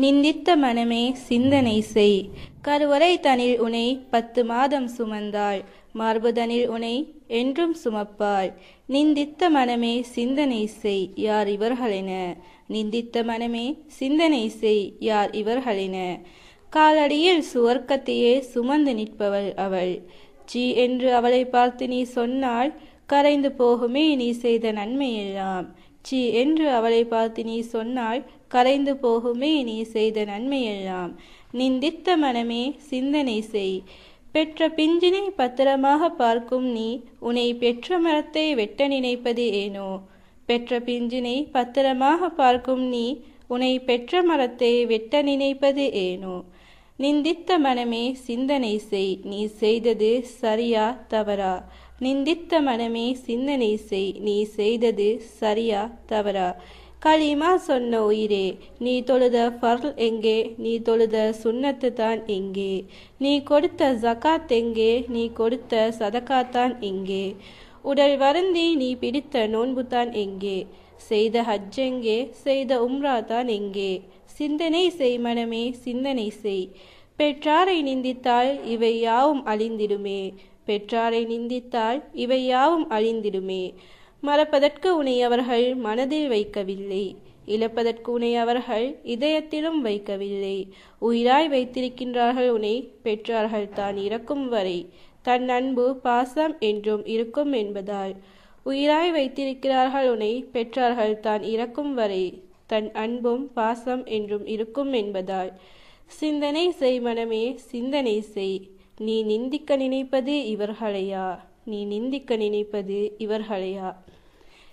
நிந்தித்த மனமே சிந்தனை செய், கருவறை தனில் உனை 10 மாதம் சுமந்தாள், மார்புதனில் உனை என்றும் சுமப்பாள். நிந்தித்த மனமே சிந்தனை செய், யார் இவர்களென? நிந்தித்த மனமே சிந்தனை செய், யார் இவர்களென? காலடியில் சுவர்க்கத்தையே சுமந்து நிற்பவள் அவள். ஜி என்று அவளை பார்த்து நீ சொன்னால் கரைந்து போகுமே நீ செய்த நன்மையெல்லாம். சி என்று அவளை பார்த்து நீ சொன்னால் கரைந்து போகுமே நீ செய்த நன்மையெல்லாம். நிந்தித்த மனமே சிந்தனை செய், பெற்ற பிஞ்சினை பத்திரமாக பார்க்கும் நீ உன்னை பெற்ற மரத்தை வெட்ட நினைப்பது ஏனோ? பெற்ற பிஞ்சினை பத்திரமாக பார்க்கும் நீ உன்னை பெற்ற மரத்தை வெட்ட நினைப்பது ஏனோ? நிந்தித்த மனமே சிந்தனை செய், நீ செய்தது சரியா தவறா? நிந்தித்த மனமே சிந்தனை செய், நீ செய்தது சரியா தவறா? களிமா சொன்ன உயிரே, நீ தொழுத ஃபர்ல் எங்கே? நீ தொழுத சுன்னத்து தான் எங்கே? நீ கொடுத்த ஜகாத் எங்கே? நீ கொடுத்த சதகாத்தான் எங்கே? உடல் வருந்தி நீ பிடித்த நோன்பு தான் எங்கே? செய்த ஹஜ் எங்கே? செய்த உம்ரா தான் எங்கே? சிந்தனை செய் மனமே சிந்தனை செய், பெற்றாரை நிந்தித்தால் இவை யாவும் அழிந்திடுமே. பெற்றாரை நிந்தித்தால் இவை யாவும் அழிந்திடுமே. மறப்பதற்கு உன்னை அவர்கள் மனதில் வைக்கவில்லை, இழப்பதற்கு உன்னை அவர்கள் இதயத்திலும் வைக்கவில்லை. உயிராய் வைத்திருக்கின்றார்கள் உன்னை பெற்றார்கள் தான் இறக்கும் வரை, தன் அன்பு பாசம் என்றும் இருக்கும் என்பதால். உயிராய் வைத்திருக்கிறார்கள் உன்னை பெற்றார்கள் தான் இறக்கும் வரை, தன் அன்பும் பாசம் என்றும் இருக்கும் என்பதால். சிந்தனை செய் மனமே சிந்தனை செய், நீ நிந்திக்க நினைப்பது இவர்களையா? நீ நிந்திக்க நினைப்பது இவர்களையா?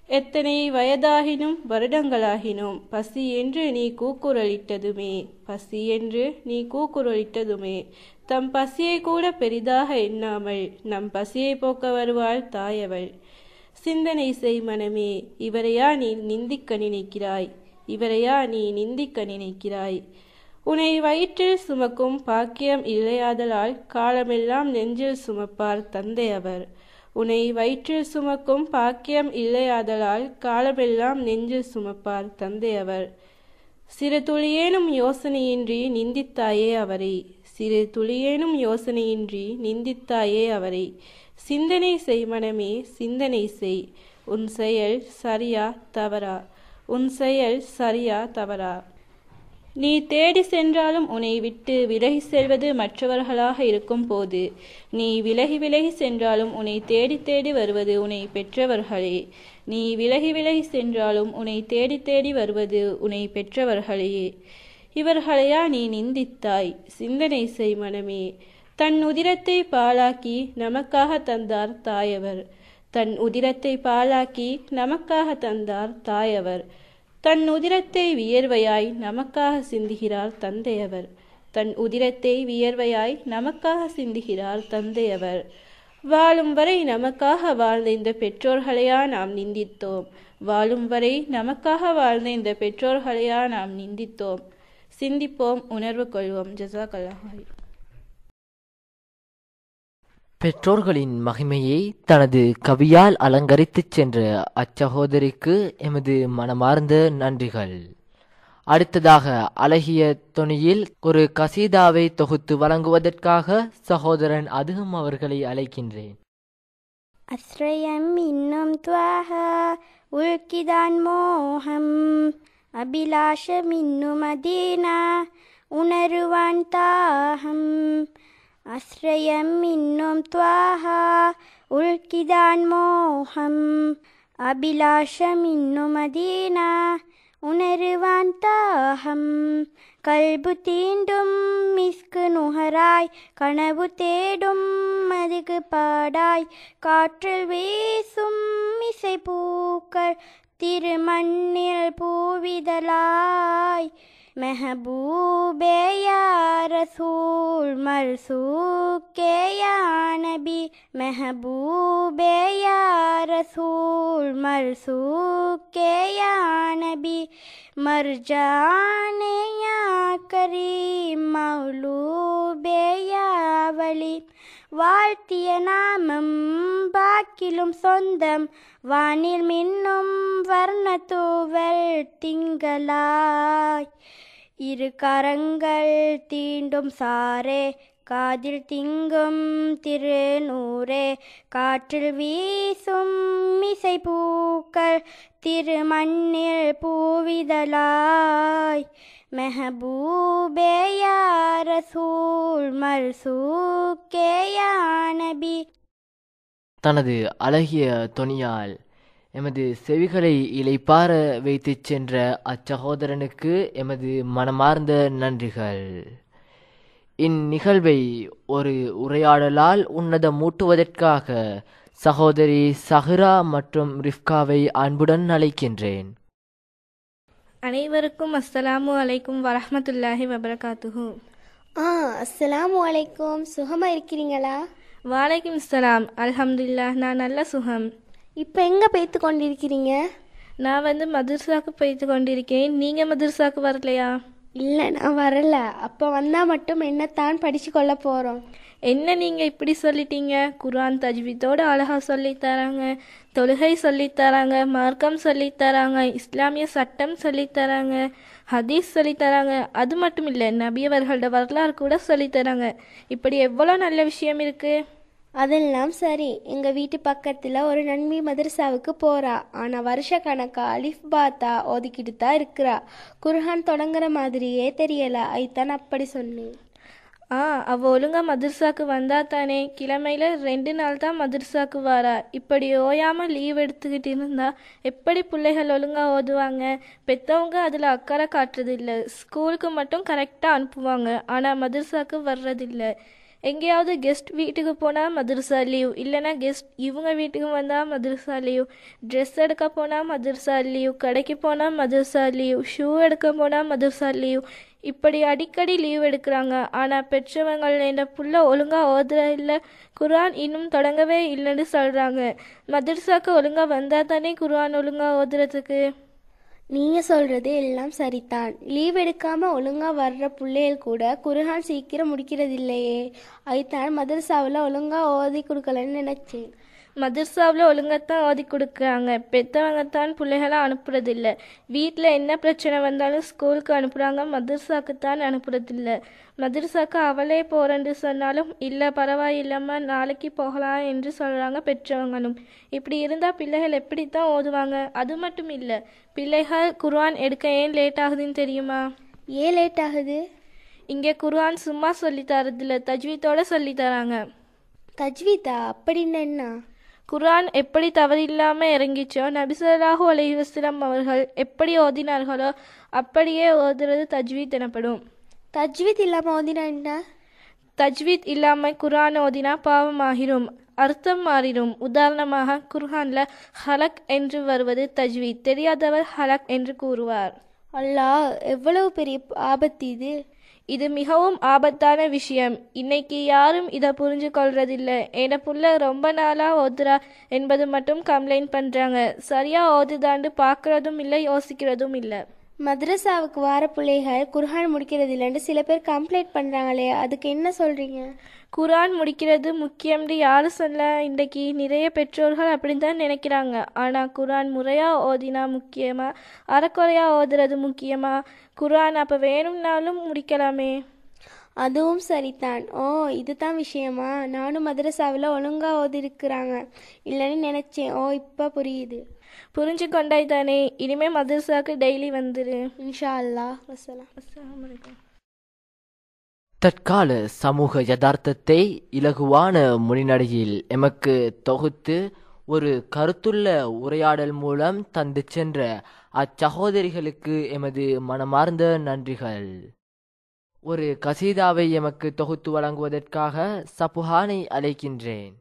எத்தனை வயதாகினும் வருடங்களாகினும் பசி என்று நீ கூக்குரலிட்டதுமே, பசி என்று நீ கூக்குரலிட்டதுமே. தம் பசியை கூட பெரிதாக எண்ணாமல் நம் பசியை போக்க வருவாள் தாயவள். சிந்தனை செய் மனமே, இவரையா நீ நிந்திக்க நினைக்கிறாய்? இவரையா நீ நிந்திக்க நினைக்கிறாய்? உன்னை வயிற்றில் சுமக்கும் பாக்கியம் இல்லையாதலால் காலமெல்லாம் நெஞ்சில் சுமப்பார் தந்தை அவர். உன்னை வயிற்றில் சுமக்கும் பாக்கியம் இல்லையாதலால் காலமெல்லாம் நெஞ்சில் சுமப்பார் தந்தை அவர். சிறு துளியேனும் யோசனையின்றி நிந்தித்தாயே அவரை, சிறு துளியேனும் யோசனையின்றி நிந்தித்தாயே அவரை. சிந்தனை செய் மனமே சிந்தனை செய், உன் செயல் சரியா தவறா? உன் செயல் சரியா தவறா? நீ தேடி சென்றாலும் உன்னை விட்டு விலகி செல்வது மற்றவர்களாக இருக்கும் போது, நீ விலகி விலகி சென்றாலும் உன்னை தேடி தேடி வருவது உன்னை பெற்றவர்களே. நீ விலகி விலகி சென்றாலும் உன்னை தேடி தேடி வருவது உன்னை பெற்றவர்களே. இவர்களையா நீ நிந்தித்தாய்? சிந்தனை செய் மனமே, தன் உதிரத்தை பாழாக்கி நமக்காக தந்தார் தாயவர். தன் உதிரத்தை பாழாக்கி நமக்காக தந்தார் தாயவர். தன் உதிரத்தை வியர்வையாய் நமக்காக சிந்துகிறார் தந்தையவர். தன் உதிரத்தை வியர்வையாய் நமக்காக சிந்துகிறார் தந்தையவர். வாழும் வரை நமக்காக வாழ்ந்த இந்த பெற்றோர்களையா நாம் நிந்தித்தோம். வாழும் வரை நமக்காக வாழ்ந்த இந்த பெற்றோர்களையா நாம் நிந்தித்தோம். சிந்திப்போம், உணர்வு கொள்வோம். ஜஸாக்கல்லாஹ். பெற்றோர்களின் மகிமையை தனது கவியால் அலங்கரித்துச் சென்ற அச்சகோதரிக்கு எமது மனமார்ந்த நன்றிகள். அடுத்ததாக அழகிய தொனியில் ஒரு கசீதாவை தொகுத்து வழங்குவதற்காக சகோதரன் அதுகம் அவர்களை அழைக்கின்றேன். அஸ்ரயம் இன்னும் துவாஹா உல்கிதான் மோகம் அபிலாஷம் இன்னும் மதீனா உணருவான் தாகம். அஸ்ரயம் இன்னும் துவாஹா உல்கிதான் மோகம் அபிலாஷம் இன்னும் மதீனா உணருவான் தாகம். கல்பு தீண்டும் மிஸ்கு நுகராய் கனவு தேடும் மதுகு பாடாய் காற்றில் வீசும் இசை பூக்கள் திருமண்ணில் பூவிதலாய். மெஹபூபே யா ரசூல் மர்சூக்கே யா நபி மெஹபூபே யா ரசூல் மர்சூக்கே யா நபி மர்ஜானே யா கரீம் மௌலூபே யா வலி. வாழ்த்திய நாமம் பாக்கிலும் சொந்தம் வானில் மின்னும் வர்ணத்தூவல் திங்களாய். இரு கரங்கள் தீண்டும் சாரே காதில் திங்கும் திருநூரே காற்றில் வீசும் இசை பூக்கள் திருமண்ணில் பூவிதலாய். மெஹபூபே யா ரசூல் மர்சூக்கே யா நபி. தனது அழகிய தொனியால் எமது செவிகளை இளைப்பார வைத்துச் சென்ற அச்சகோதரனுக்கு எமது மனமார்ந்த நன்றிகள். இந்நிகழ்வை ஒரு உரையாடலால் உன்னதமூட்டுவதற்காக சகோதரி சஹ்ரா மற்றும் ரிஃப்காவை அன்புடன் அழைக்கின்றேன். அனைவருக்கும் அஸ்ஸலாமு அலைக்கும் வரஹ்மத்துல்லாஹி வபரகாத்துஹு. அஸ்ஸலாமு அலைக்கும். சுகமாக இருக்கிறீங்களா? வாலைக்கும் சலாம். அல்ஹம்துலில்லாஹ், நான் நல்ல சுகம். இப்போ எங்கே போய்த்து கொண்டிருக்கிறீங்க? நான் மதர்சாவுக்கு போய்த்து கொண்டிருக்கேன். நீங்கள் மதர்சாவுக்கு வரலையா? இல்லை, நான் வரல. அப்போ வந்தால் மட்டும் என்னத்தான் படித்து கொள்ள போகிறோம். என்ன நீங்கள் இப்படி சொல்லிட்டீங்க? குர்ஆன் தஜ்வீதோடு அழகாக சொல்லித்தராங்க, தொழுகை சொல்லித்தராங்க, மார்க்கம் சொல்லித்தராங்க, இஸ்லாமிய சட்டம் சொல்லித்தராங்க, ஹதீஸ் சொல்லித்தராங்க. அது மட்டும் இல்லை, நபியவர்களோட வரலாறு கூட சொல்லித்தராங்க. இப்படி எவ்வளோ நல்ல விஷயம் இருக்குது. அதெல்லாம் சரி. எங்கள் வீட்டு பக்கத்தில் ஒரு நன்மை மதரசாவுக்கு போகிறா. ஆனால் வருஷ கணக்காக அலிஃப் பாத்தா ஓதிக்கிட்டு தான் இருக்கிறா. குர்ஆன் தொடங்குற மாதிரியே தெரியலை. ஐத்தான் அப்படி சொன்னேன். அவள் ஒழுங்கா மதர்சாவுக்கு வந்தா தானே. கிழமையில் 2 நாள் தான் மதர்சாவுக்கு வாரா. இப்படி ஓயாமல் லீவ் எடுத்துக்கிட்டு இருந்தா எப்படி பிள்ளைகள் ஒழுங்காக ஓதுவாங்க? பெற்றவங்க அதில் அக்கறை காட்டுறதில்லை. ஸ்கூலுக்கு மட்டும் கரெக்டாக அனுப்புவாங்க, ஆனால் மதர்சாவுக்கு வர்றதில்லை. எங்கேயாவது கெஸ்ட் வீட்டுக்கு போனால் மதர்சா லீவ், இல்லைனா கெஸ்ட் இவங்க வீட்டுக்கு வந்தால் மதர்சா லீவ், ட்ரெஸ் எடுக்க போனால் மதர்சா லீவ், கடைக்கு போனால் மதர்சா லீவ், ஷூ எடுக்க போனால் மதர்சா லீவ். இப்படி அடிக்கடி லீவ் எடுக்கிறாங்க. ஆனால் பெற்றவங்கள் என்ற புள்ள ஒழுங்காக ஓதுற இல்லை, குர்ஆன் இன்னும் தொடங்கவே இல்லைன்னு சொல்கிறாங்க. மதர்சாவுக்கு ஒழுங்காக வந்தால் தானே குர்ஆன் ஒழுங்காக ஓதுறதுக்கு. நீங்கள் சொல்கிறது எல்லாம் சரிதான். லீவ் எடுக்காமல் ஒழுங்காக வர்ற பிள்ளைகள் கூட குர்ஆன் சீக்கிரம் முடிக்கிறது இல்லையே. அதுதான் மதரசாவில் ஒழுங்காக ஓதி கொடுக்கலன்னு நினச்சேன். மதர்சாவில் ஒழுங்காத்தான் ஓதி கொடுக்குறாங்க. பெற்றவங்க தான் பிள்ளைகளை அனுப்புறதில்ல. வீட்டில் என்ன பிரச்சனை வந்தாலும் ஸ்கூலுக்கு அனுப்புகிறாங்க, மதர்சாவுக்கு தான் அனுப்புறதில்ல. மதர்சாவுக்கு அவளே போகிறேன்னு சொன்னாலும் இல்லை பரவாயில்லம்மா நாளைக்கு போகலாம் என்று சொல்கிறாங்க பெற்றவங்களும். இப்படி இருந்தால் பிள்ளைகள் எப்படி தான் ஓதுவாங்க? அது மட்டும் இல்லை, பிள்ளைகள் குர்ஆன் எடுக்க ஏன் லேட் ஆகுதுன்னு தெரியுமா? ஏன் லேட் ஆகுது? இங்கே குர்ஆன் சும்மா சொல்லித்தரதில்ல, தஜ்வீதோடு சொல்லித்தராங்க. தஜ்வீதா அப்படின்னு என்ன? குர்ஆன் எப்படி தவறில்லாமல் இறங்கிச்சோ, நபி ஸல்லல்லாஹு அலைஹி வஸல்லம் அவர்கள் எப்படி ஓதினார்களோ அப்படியே ஓதுறது தஜ்வீத் எனப்படும். தஜ்வீத் இல்லாமல் ஓதினா என்ன? தஜ்வீத் இல்லாமல் குர்ஆன் ஓதினா பாவமாகிரும், அர்த்தம் மாறிடும். உதாரணமாக குர்ஆனில் ஹலக் என்று வருவது தஜ்வீத், தெரியாதவர் ஹலக் என்று கூறுவார். அல்லாஹ், எவ்வளவு பெரிய ஆபத்து இது! இது மிகவும் ஆபத்தான விஷயம். இன்னைக்கு யாரும் இதை புரிஞ்சு கொள்றதில்ல. என் புள்ள ரொம்ப நாளாக ஓதுறா என்பது மட்டும் கம்ப்ளைண்ட் பண்ணுறாங்க. சரியாக ஓதுதாண்டு பார்க்குறதும் இல்லை, யோசிக்கிறதும் இல்லை. மദ്രസാவுக்கு வார பிள்ளைகள் குர்ஆன் முடிக்கிறது இல்லைன்னு சில பேர் கம்ப்ளைண்ட் பண்ணுறாங்களே, அதுக்கு என்ன சொல்கிறீங்க? குர்ஆன் முடிக்கிறது முக்கியம்னு யாரும் சொல்ல. இன்றைக்கு நிறைய பெற்றோர்கள் அப்படி தான் நினைக்கிறாங்க. ஆனால் குர்ஆன் முறையாக ஓதினா முக்கியமா, அரைக்குறையாக ஓதுறது முக்கியமா? குர்ஆன் அப்போ வேணும்னாலும் முடிக்கலாமே. அதுவும் சரிதான். ஓ, இதுதான் விஷயமா? நானும் மദ്രസാவில் ஒழுங்காக ஓதிருக்கிறாங்க இல்லைன்னு நினச்சேன். ஓ, இப்போ புரியுது. புரிஞ்சு கொண்டாய் தானே? இனிமேல் மദ്രസാவுக்கு டெய்லி வந்துரு இன்ஷா அல்லாஹ். அஸ்ஸலாமு அலைக்கும். தற்கால சமூக யதார்த்தத்தை இலகுவான மொழிநடையில் எமக்கு தொகுத்து ஒரு கருத்துள்ள உரையாடல் மூலம் தந்து சென்ற அச்சகோதரிகளுக்கு எமது மனமார்ந்த நன்றிகள். ஒரு கசீதாவை எமக்கு தொகுத்து வழங்குவதற்காக சப்புஹானை அழைக்கின்றேன்.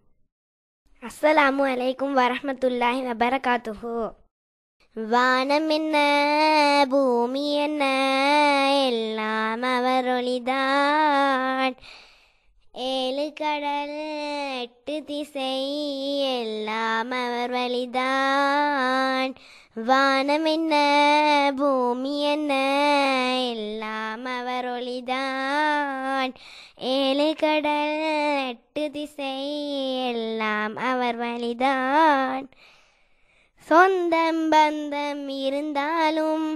அஸ்ஸலாமு அலைக்கும் வரஹ்மத்துல்லாஹி வபரகாத்துஹு. வானம் என்ன பூமி என்ன எல்லாம் அவர் ஒளிதான். 7 கடல் 8 திசை எல்லாம் அவர் வழிதான். வானம் என்ன பூமி என்ன எல்லாம் அவர் ஒளிதான். 7 கடல் 8 திசை எல்லாம் அவர் வழிதான். சொந்தம் பந்தம் இருந்தாலும்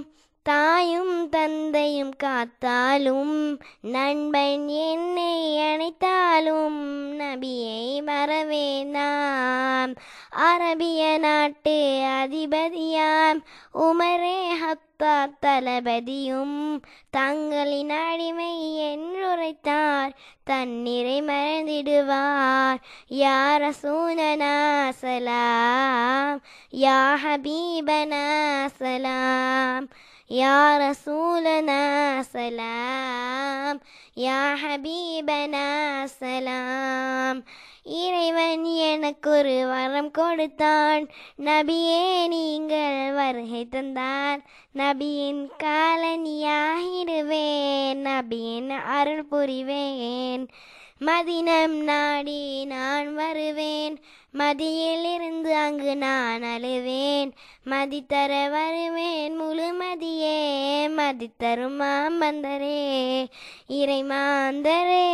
தாயும் தந்தையும் காத்தாலும் நண்பன் என்னை அணைத்தாலும் நபியை மறவேனாம். அரபிய நாட்டு அதிபதியாம் உமரே ஹத்தாப் தளபதியும் தங்களின் அடிமை என்றுரைத்தார். தன்னிறை மறந்திடுவார். யா ரசூலனா சலாம், யா ஹபீபனா சலாம், யா ரசூலனா சலாம், யா ஹபீபனா சலாம். இறைவன் எனக்கொரு வரம் கொடுத்தான். நபியே நீங்கள் வருகை தந்தார். நபியின் காலனியாகிடுவேன். நபியின் அருள் புரிவேன். மதினம் நாடி நான் வருவேன். மதியிலிருந்து அங்கு நான் அழுவேன். மதி தர வருவேன் முழு மதியே. மதி தரும் மாமந்தரே இறை மாந்தரே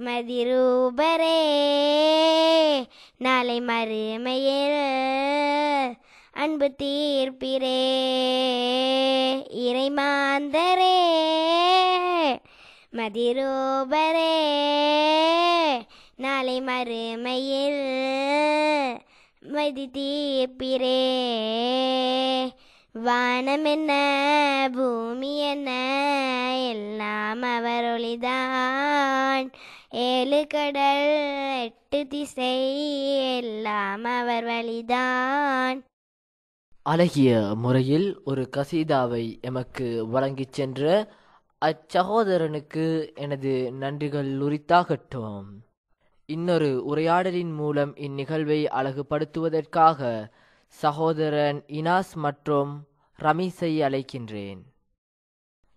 மதிரூபரே. நாளை மறுமையில் அன்பு தீர்ப்பிரே இறை மாந்தரே மதிரூபரே. நாளை மறுமையில் மதி தீர்ப்பிரே. வானம் என்ன பூமி என்ன எல்லாம் அவர் ஒளிதான். 7 கடல் 8 திசை எல்லாம் அவர் வழிதான். அழகிய முறையில் ஒரு கசீதாவை எமக்கு வழங்கிச் சென்ற அச்சகோதரனுக்கு எனது நன்றிகள் உரித்தாகட்டும். இன்னொரு உரையாடலின் மூலம் இந்நிகழ்வை அழகுபடுத்துவதற்காக சகோதரன் இனாஸ் மற்றும் ரமீஸை அழைக்கின்றேன்.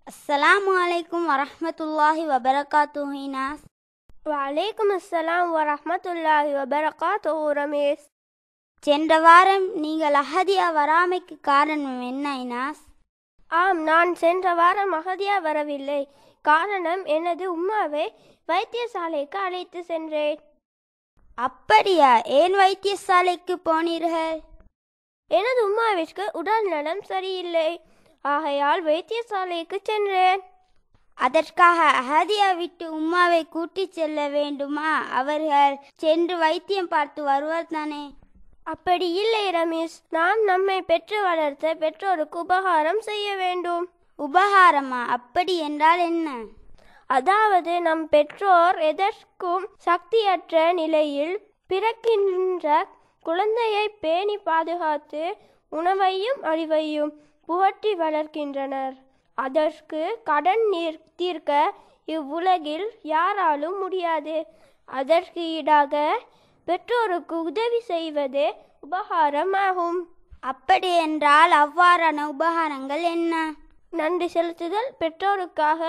அஸ்ஸலாமு அலைக்கும் வரஹ்மத்துல்லாஹி வபரகாத்துஹு. இனாஸ். வலைக்கும் அஸ்ஸலாம் வரஹ்மத்துல்லாஹி வபரகாத்துஹு. ரமேஷ். சென்ற வாரம் நீங்கள் அஹதியா வராமைக்கு காரணம் என்ன இனாஸ்? ஆம், நான் சென்ற வாரம் அகதியா வரவில்லை. காரணம், எனது உம்மாவை வைத்தியசாலைக்கு அழைத்து சென்றேன். அப்படியா? ஏன் வைத்தியசாலைக்கு போனீர்கள்? எனது உம்மாவிற்கு உடல் நலம் சரியில்லை. ஆகையால் வைத்தியசாலைக்கு சென்றேன். அதற்காக அஹதியா விட்டு உம்மாவை கூட்டிச் செல்ல வேண்டுமா? அவர்கள் சென்று வைத்தியம் பார்த்து வருவார் தானே? அப்படி இல்லை ரமேஷ். நாம் நம்மை பெற்று வளர்த்த பெற்றோருக்கு உபகாரம் செய்ய வேண்டும். உபகாரமா? அப்படி என்றால் என்ன? அதாவது நம் பெற்றோர் எதற்கும் சக்தியற்ற நிலையில் பிறக்கின்ற குழந்தையை பேணி பாதுகாத்து உணவையும் அறிவையும் புகட்டி வளர்க்கின்றனர். அதற்கு கடன் தீர்க்க இவ்வுலகில் யாராலும் முடியாது. அதற்கு ஈடாக பெற்றோருக்கு உதவி செய்வதே உபகாரம் ஆகும். அப்படி என்றால் அவ்வாறான உபகாரங்கள் என்ன? நன்றி செலுத்துதல், பெற்றோருக்காக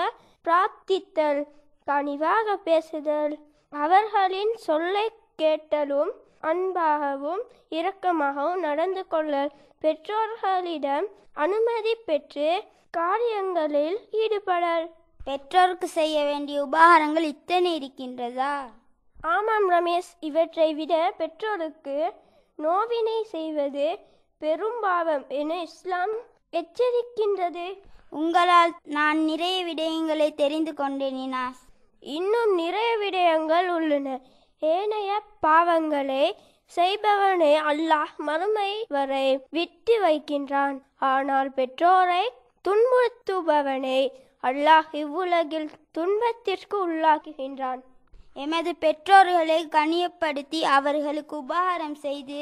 பிரார்த்தித்தல், கனிவாக பேசுதல், அவர்களின் சொல்லை கேட்டலும், அன்பாகவும் இரக்கமாகவும் நடந்து கொள்ளல், பெற்றோர்களிடம் அனுமதி பெற்று காரியங்களில் ஈடுபடல். பெற்றோருக்கு செய்ய வேண்டிய உபகாரங்கள் இத்தனை இருக்கின்றதா? ஆமாம் ரமேஷ், இவற்றை விட பெற்றோருக்கு நோவினை செய்வது பெரும்பாவம் என இஸ்லாம் எச்சரிக்கின்றது. உங்களால் நான் நிறைய விடயங்களை தெரிந்து கொண்டேன் இனாஸ். இன்னும் நிறைய விடயங்கள் உள்ளன. ஏனைய பாவங்களை செய்பவனை அல்லாஹ் மறுமை வரை விட்டு வைக்கின்றான். ஆனால் பெற்றோரை துன்புறுத்துபவனை அல்லாஹ் இவ்வுலகில் துன்பத்திற்கு உள்ளாக்குகின்றான். எமது பெற்றோர்களை கண்ணியப்படுத்தி அவர்களுக்கு உபகாரம் செய்து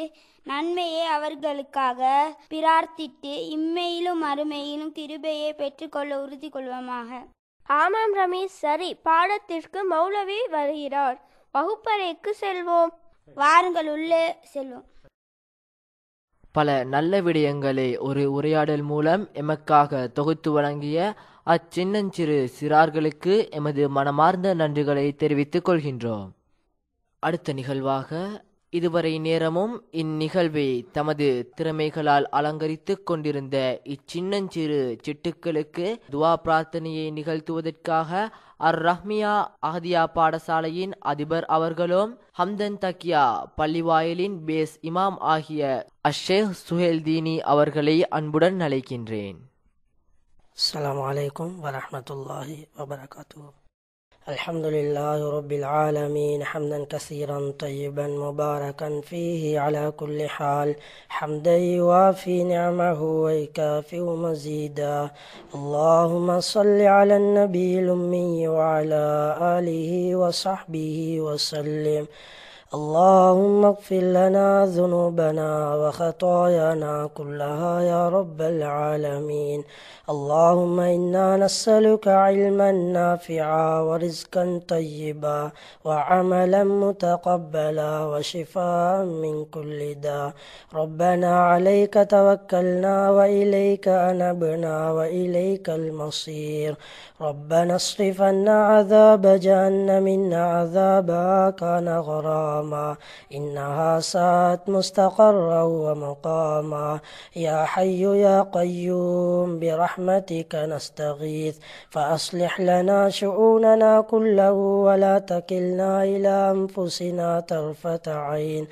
நன்மையை அவர்களுக்காக பிரார்த்தித்து இம்மையிலும் மறுமையிலும் கிருபையை பெற்றுக்கொள்ள உறுதி கொள்வோமாக. ஆமாம் ரமேஷ், சரி, பாடத்திற்கு மௌலவி வருகிறார். வகுப்பறைக்கு செல்வோம். வாருங்கள், உள்ளே செல்வோம். பல நல்ல விடயங்களை ஒரு உரையாடல் மூலம் எமக்காக தொகுத்து வழங்கிய அச்சின்னஞ்சிறு சிறார்களுக்கு எமது மனமார்ந்த நன்றிகளை தெரிவித்துக் கொள்கின்றோம். அடுத்த நிகழ்வாக இதுவரை நேரமும் இந்நிகழ்வை தமது திறமைகளால் அலங்கரித்து கொண்டிருந்த இச்சின்னஞ்சிறு சிட்டுக்களுக்கு துவா பிரார்த்தனையை நிகழ்த்துவதற்காக அர் ரஹ்மியா அஹதியா பாடசாலையின் அதிபர் அவர்களும் ஹம்தன் தக்கியா பள்ளிவாயலின் பேஸ் இமாம் ஆகிய அஷேக் சுஹேல் தீனி அவர்களை அன்புடன் அழைக்கின்றேன். அஸ்ஸலாமு அலைக்கும் வரஹ்மத்துல்லாஹி வபரகாத்துஹு. அல்ஹம்துலில்லாஹி ரப்பில் ஆலமீன் ஹம்தன் கஸீரன் தய்யிபன் முபாரகன் ஃபீஹி அலா குல்லி ஹால் ஹம்தன் யுவாஃபி நிஅமஹு வ யுகாஃபிஉ மஸீதா. அல்லாஹும்ம ஸல்லி அலன் நபியில் உம்மி வ அலா ஆலிஹி வ ஸஹ்பிஹி வ ஸல்லிம். اللهم اغفر لنا ذنوبنا وخطايانا كلها يا رب العالمين. اللهم إنا نسألك علما نافعا ورزقا طيبا وعملا متقبلا وشفاء من كل داء. ربنا عليك توكلنا وإليك أنبنا وإليك المصير. ربنا اصرف عنا عذاب جهنم إن عذابها كان غراما إنها ساءت مستقرا ومقاما. يا حي يا قيوم برحمتك نستغيث فأصلح لنا شؤوننا كله ولا تكلنا إلى أنفسنا طرفة عين.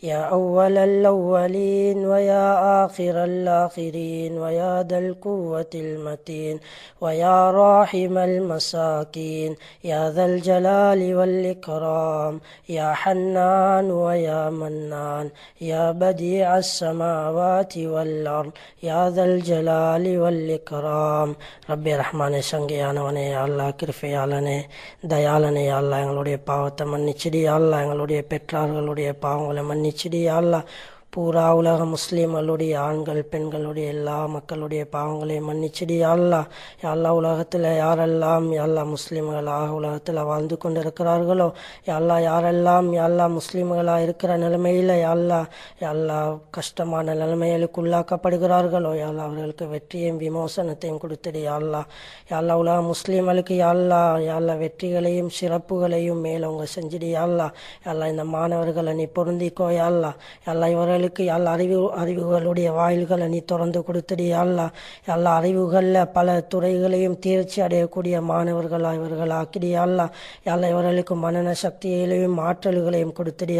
يا أول الأولين ويا آخر الآخرين ويا ذا القوة المتين ويا راحم المساكين يا ذا الجلال والإكرام. يا حنان ويا منان يا بديع السماوات والأرض يا ذا الجلال والإكرام. ரப்பி ரஹ்மானே, சங்கையானவனே, அல்லாஹ் கிருபையாளனே, தயாளனே, அல்லாஹ் எங்களுடைய பாவத்தை மன்னிச்சிடி. அல்லாஹ் எங்களுடைய பெற்றார்களுடைய பாவங்களை மன்னிச்சிடி. அல்லாஹ் பூரா உலக முஸ்லீம்களுடைய ஆண்கள் பெண்களுடைய எல்லா மக்களுடைய பாவங்களையும் மன்னிச்சிடி. அல்லா உலகத்தில் யாரெல்லாம் எல்லா முஸ்லீம்களாக உலகத்தில் வாழ்ந்து கொண்டு இருக்கிறார்களோ, எல்லா யாரெல்லாம் எல்லா முஸ்லீம்களாக இருக்கிற நிலைமையில் எல்லா கஷ்டமான நிலைமைகளுக்கு உள்ளாக்கப்படுகிறார்களோ, எல்லா அவர்களுக்கு வெற்றியையும் விமோசனத்தையும் கொடுத்துடி. எல்லா உலக முஸ்லீம்களுக்கு எல்லா வெற்றிகளையும் சிறப்புகளையும் மேலவங்க செஞ்சிடி. எல்லா இந்த மாணவர்களை நீ பொருந்திக்கோ. எல்லா இவர்களுக்கு எல்லா அறிவுகளுடைய வாயில்களை நீ திறந்து கொடுத்துடி. எல்லா அறிவுகளில் பல துறைகளையும் தேர்ச்சி அடையக்கூடிய மாணவர்களாக இவர்கள் ஆக்கிடி. எல்லா இவர்களுக்கு மனன சக்திகளையும் ஆற்றல்களையும் கொடுத்துடி.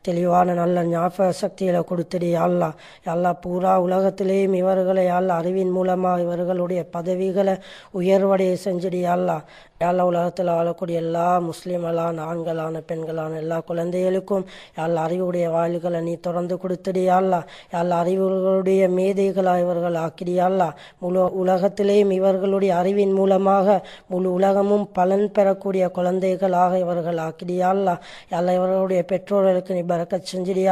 தெளிவான நல்ல ஞாபக சக்திகளை கொடுத்துடி. எல்லா பூரா உலகத்திலேயும் இவர்களை அறிவின் மூலமாக இவர்களுடைய பதவிகளை உயர்வடைய செஞ்சிடி. எல்லா உலகத்தில் வாழக்கூடிய எல்லா முஸ்லீம்களான ஆண்களான பெண்களான எல்லா குழந்தைகளுக்கும் எல்லா அறிவுடைய வாயில்களை நீ திறந்து கொடுத்துடி. எல்லா அறிவுகளுடைய மேதைகளாக இவர்கள் ஆக்கிடி. முழு உலகத்திலேயும் இவர்களுடைய அறிவின் மூலமாக முழு உலகமும் பலன் பெறக்கூடிய குழந்தைகளாக இவர்கள் ஆக்கிடி. இவர்களுடைய பெற்றோர்களுக்கு நீ பரக்கத் செஞ்சிடி.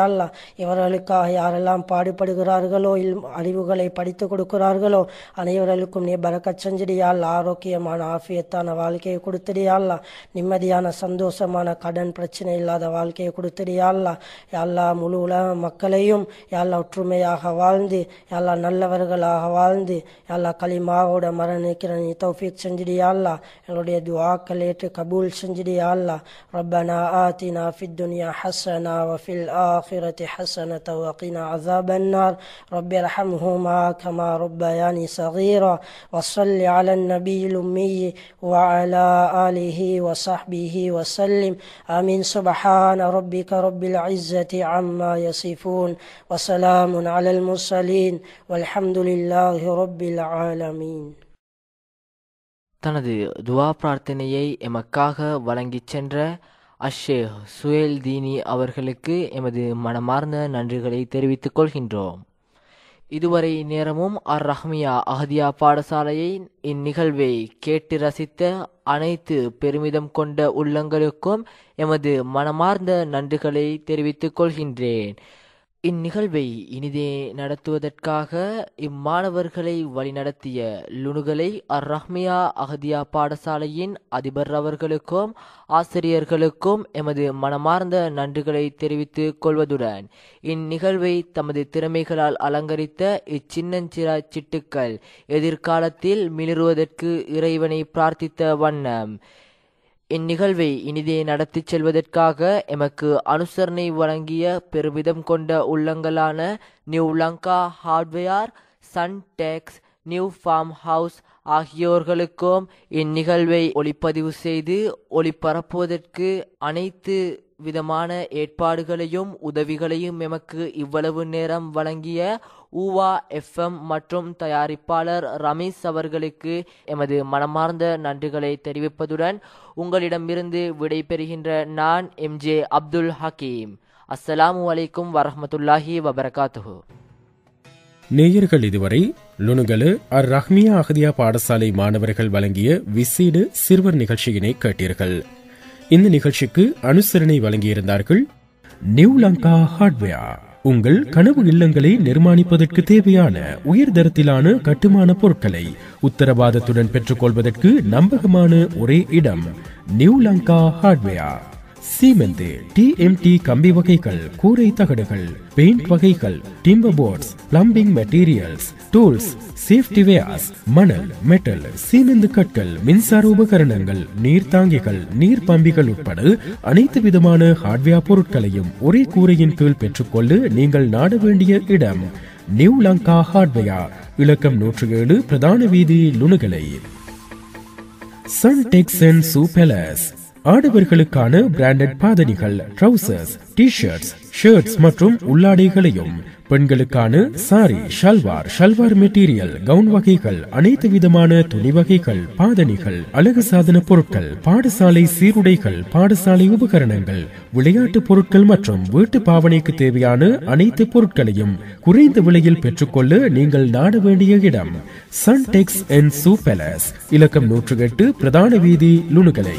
இவர்களுக்காக யாரெல்லாம் பாடுபடுகிறார்களோ, அறிவுகளை படித்து கொடுக்கிறார்களோ, அனைவர்களுக்கும் நீ பரக்கத் செஞ்சிடி. ஆரோக்கியமான ஆஃபியத்தான வாழ்க்கையை கொடுத்துடியா அல்லா. நிம்மதியான சந்தோஷமான கடன் பிரச்சனை இல்லாத வாழ்க்கையை கொடுத்துடியா அல்லா. யாழ்லா முழு உலக மக்களையும் யாழ்லா ஒற்றுமையாக வாழ்ந்து யாழ்லா நல்லவர்களாக வாழ்ந்து யாழ்லா களிமாவோட மரணிக்கிற நீ தௌஃபீக் செஞ்சிடியா அல்லா. எங்களுடைய துஆக்கள் ஏற்று கபூல் செஞ்சிடியா அல்லா. ரப்பனா ஆத்தினா ஃபித் துன்யா ஹஸனா வ ஃபில் ஆখিরাতি ஹஸனத வ கினா அஸாபன் நார். ரப்பி இர்ஹம்ஹுமா கமா ரப்பயானி ஸகீரா. வஸல்லி அலன் நபியில் உம்மி வ அலா ஆலிஹி வ ஸஹ்பிஹி வ ஸல்லிம். ஆமீன். சுப்ஹான ரப்பிக ரப்பில் இஸ்ஸத்தி அம்மா யசிஃபூன் வ ஸலாமுன் அலல் முர்ஸலீன் வல்ஹம்துலில்லாஹி ரப்பில் ஆலமீன். தனது துவா பிரார்த்தனையை எமக்காக வழங்கிச் சென்ற அஷேக் சுஹேல் தீனி அவர்களுக்கு எமது மனமார்ந்த நன்றிகளை தெரிவித்துக் கொள்கின்றோம். இதுவரை நேரமும் அர் ரஹ்மியா அஹதியா பாடசாலையை இந்நிகழ்வை கேட்டு ரசித்த அனைத்து பெருமிதம் கொண்ட உள்ளங்களுக்கும் எமது மனமார்ந்த நன்றிகளை தெரிவித்துக் கொள்கின்றேன். இந்நிகழ்வை இனிதே நடத்துவதற்காக இம்மாணவர்களை வழிநடத்திய லுணுகலை அர் ரஹ்மியா அஹதியா பாடசாலையின் அதிபர் அவர்களுக்கும் ஆசிரியர்களுக்கும் எமது மனமார்ந்த நன்றிகளை தெரிவித்துக் கொள்வதுடன் இந்நிகழ்வை தமது திறமைகளால் அலங்கரித்த இச்சின்னஞ்சிற சிட்டுக்கள் எதிர்காலத்தில் மிளிருவதற்கு இறைவனை பிரார்த்தித்த வண்ணம் இந்நிகழ்வை இனிதே நடத்தி செல்வதற்காக எமக்கு அனுசரணை வழங்கிய பெருமிதம் கொண்ட உள்ளங்களான நியூ லங்கா ஹார்ட்வேர், சன் டெக்ஸ், நியூ ஃபார்ம் ஹவுஸ் ஆகியோர்களுக்கும் இந்நிகழ்வை ஒளிப்பதிவு செய்து ஒளிபரப்புவதற்கு அனைத்து விதமான ஏற்பாடுகளையும் உதவிகளையும் எமக்கு இவ்வளவு நேரம் வழங்கிய ஊவா FM மற்றும் தயாரிப்பாளர் ரமேஷ் அவர்களுக்கு எமது மனமார்ந்த நன்றிகளை தெரிவிப்பதுடன் உங்களிடமிருந்து விடைபெறுகின்ற நான் MJ அப்துல் ஹக்கீம். அஸ்ஸலாமு அலைக்கும் வரஹ்மத்துல்லாஹி வபரகாத்துஹு. நேயர்கள் இதுவரை லுணுகலு அர் ரஹ்மியா அஹதியா பாடசாலை மாணவர்கள் வழங்கிய விசேட சிறுவர் நிகழ்ச்சியினை கேட்டீர்கள். இந்த நிகழ்ச்சிக்கு அனுசரணை வழங்கியிருந்தார்கள் நியூ லங்கா ஹார்ட்வேர். உங்கள் கனவு இல்லங்களை நிர்மாணிப்பதற்கு தேவையான உயர்தரத்திலான கட்டுமான பொருட்களை உத்தரவாதத்துடன் பெற்றுக்கொள்வதற்கு நம்பகமான ஒரே இடம் நியூ லங்கா ஹார்ட்வேர். சீமெந்து, TMT கம்பி வகைகள், கூரை தகடுகள், பெயிண்ட் வகைகள், timber boards, plumbing materials, tools, safety wears, மணல், மெட்டல், சீமெந்து கற்கள், மின்சார உபகரணங்கள், நீர்த்தாங்கிகள், நீர் பம்பிகள் உட்பட அனைத்து விதமான ஹார்ட்வேர் பொருட்களையும் ஒரே கூரையின் கீழ் பெற்றுக்கொள்ள நீங்கள் நாட வேண்டிய இடம் நியூ லங்கா ஹார்ட்வேர். இலக்கம் 107, பிரதான வீதி, Lunugala. Sun Tex and Shoe Palace ஆடவர்களுக்கான பிராண்டட் பாதணிகள், ட்ரவுசர்ஸ், டி-ஷர்ட்ஸ், ஷர்ட்ஸ் மற்றும் உள்ளாடைகளையும், பெண்களுக்கான சாரி, ஷல்வார், ஷல்வார் மெட்டீரியல், கவுன் வகைகள், அனைத்து விதமான துணி வகைகள், பாதணிகள், அழகு சாதன பொருட்கள், பாடசாலை சீருடைகள், பாடசாலை உபகரணங்கள், விளையாட்டு பொருட்கள் மற்றும் வீட்டு பாவனைக்கு தேவையான அனைத்து பொருட்களையும் குறைந்த விலையில் பெற்றுக்கொள்ள நீங்கள் நாட வேண்டிய இடம் Sun Tex and Shoe palace. இலக்கம் 108, பிரதான வீதி, லுணுகலை.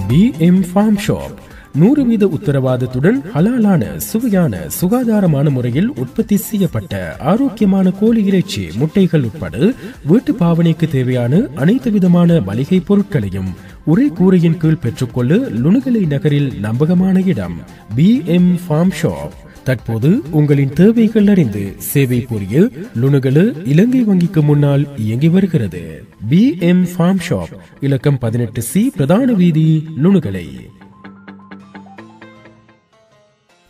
BM ஃபார்ம் ஷாப் 100% உத்தரவாதத்துடன் ஹலாலான, சுவையான, சுகாதாரமான முறையில் உற்பத்தி செய்யப்பட்ட ஆரோக்கியமான கோழி இறைச்சி, முட்டைகள் உட்பட வீட்டு பாவனைக்கு தேவையான அனைத்து விதமான மளிகை பொருட்களையும் ஒரே கூரையின் கீழ் பெற்றுக்கொள்ள லுணுகலை நகரில் நம்பகமான இடம் BM ஃபார்ம் ஷாப். தற்போது உங்களின் தேவைகள் அறிந்து சேவை புரிய லுணுகலு இலங்கை வங்கிக்கு முன்னால் இயங்கி வருகிறது. BM farm shop. இலக்கம் 18C, பிரதான வீதி, லுணுகலை.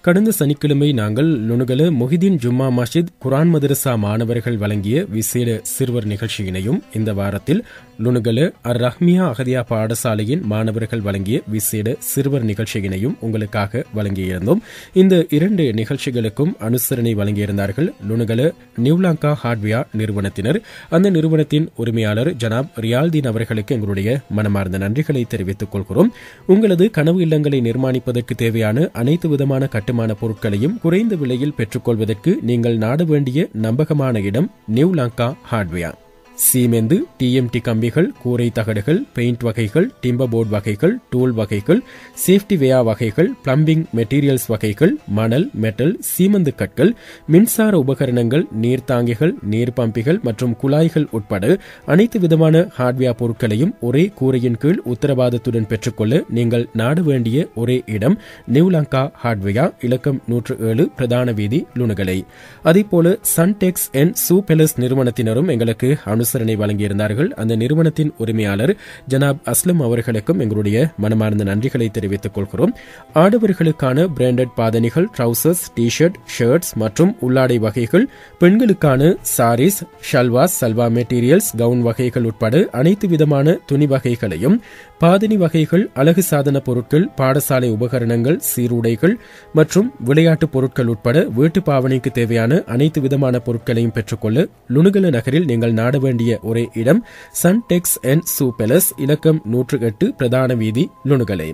கடந்த சனிக்கிழமை நாங்கள் லுணுகல மொஹிதீன் ஜும்மா மஸ்ஜித் குர்ஆன் மதரசா மாணவர்கள் வழங்கிய விசேட சிறுவர் நிகழ்ச்சியினையும், இந்த வாரத்தில் லுணுகல அர் ரஹ்மியா அஹதியா பாடசாலையின் மாணவர்கள் வழங்கிய விசேட சிறுவர் நிகழ்ச்சியினையும் உங்களுக்காக வழங்கியிருந்தோம். இந்த 2 நிகழ்ச்சிகளுக்கும் அனுசரணை வழங்கியிருந்தார்கள் லுணுகல நியூ லங்கா ஹார்ட்வேர் நிறுவனத்தினர். அந்த நிறுவனத்தின் உரிமையாளர் ஜனாப் ரியால்தீன் அவர்களுக்கு எங்களுடைய மனமார்ந்த நன்றிகளை தெரிவித்துக் கொள்கிறோம். உங்களது கனவு இல்லங்களை நிர்மாணிப்பதற்கு தேவையான அனைத்து விதமான கட்டுமான பொருட்களையும் குறைந்த விலையில் பெற்றுக்கொள்வதற்கு நீங்கள் நாட வேண்டிய நம்பகமான இடம் நியூ லங்கா ஹார்ட்வேர். சீமெந்து, டிஎம்டி கம்பிகள், கூரை தகடுகள், பெயிண்ட் வகைகள், டிம்பர் போர்டு வகைகள், டூல் வகைகள், சேஃப்டி வேயா வகைகள், பிளம்பிங் மெட்டீரியல்ஸ் வகைகள், மணல், மெட்டல், சீமெந்து கற்கள், மின்சார உபகரணங்கள், நீர்த்தாங்கிகள், நீர் பம்பிகள் மற்றும் குழாய்கள் உட்பட அனைத்து விதமான ஹார்ட்வேர் பொருட்களையும் ஒரே கூரையின் கீழ் உத்தரவாதத்துடன் பெற்றுக்கொள்ள நீங்கள் நாட வேண்டிய ஒரே இடம் நியூ லங்கா ஹார்ட்வேர், இலக்கம் 107, பிரதான வீதி, லுணுகலை. அதேபோல சன்டெக்ஸ் அண்ட் சூபெலஸ் நிறுவனத்தினரும் எங்களுக்கு அனுசரணை வழங்கியிருந்தார்கள். அந்த நிறுவனத்தின் உரிமையாளர் ஜனாப் அஸ்லம் அவர்களுக்கும் எங்களுடைய மனமார்ந்த நன்றிகளை தெரிவித்துக் கொள்கிறோம். ஆடவர்களுக்கான பிராண்டட் பாதணிகள், ட்ரவுசர்ஸ், டி-ஷர்ட், ஷர்ட்ஸ் மற்றும் உள்ளாடை வகைகள், பெண்களுக்கான சாரீஸ், ஷல்வாஸ், சல்வா மெட்டீரியல்ஸ், கவுன் வகைகள் உட்பட அனைத்து விதமான துணி வகைகளையும், பாதணி வகைகள், அழகு சாதன பொருட்கள், பாடசாலை உபகரணங்கள், சீருடைகள் மற்றும் விளையாட்டு பொருட்கள் உட்பட வீட்டு பாவனைக்கு தேவையான அனைத்து விதமான பொருட்களையும் பெற்றுக்கொள்ள லுணுகல நகரில் நீங்கள் நாட வேண்டிய ஒரே இடம் சன்டெக்ஸ் அண்ட் சூபெலஸ், இலக்கம் 108, பிரதான வீதி, லுணுகலை.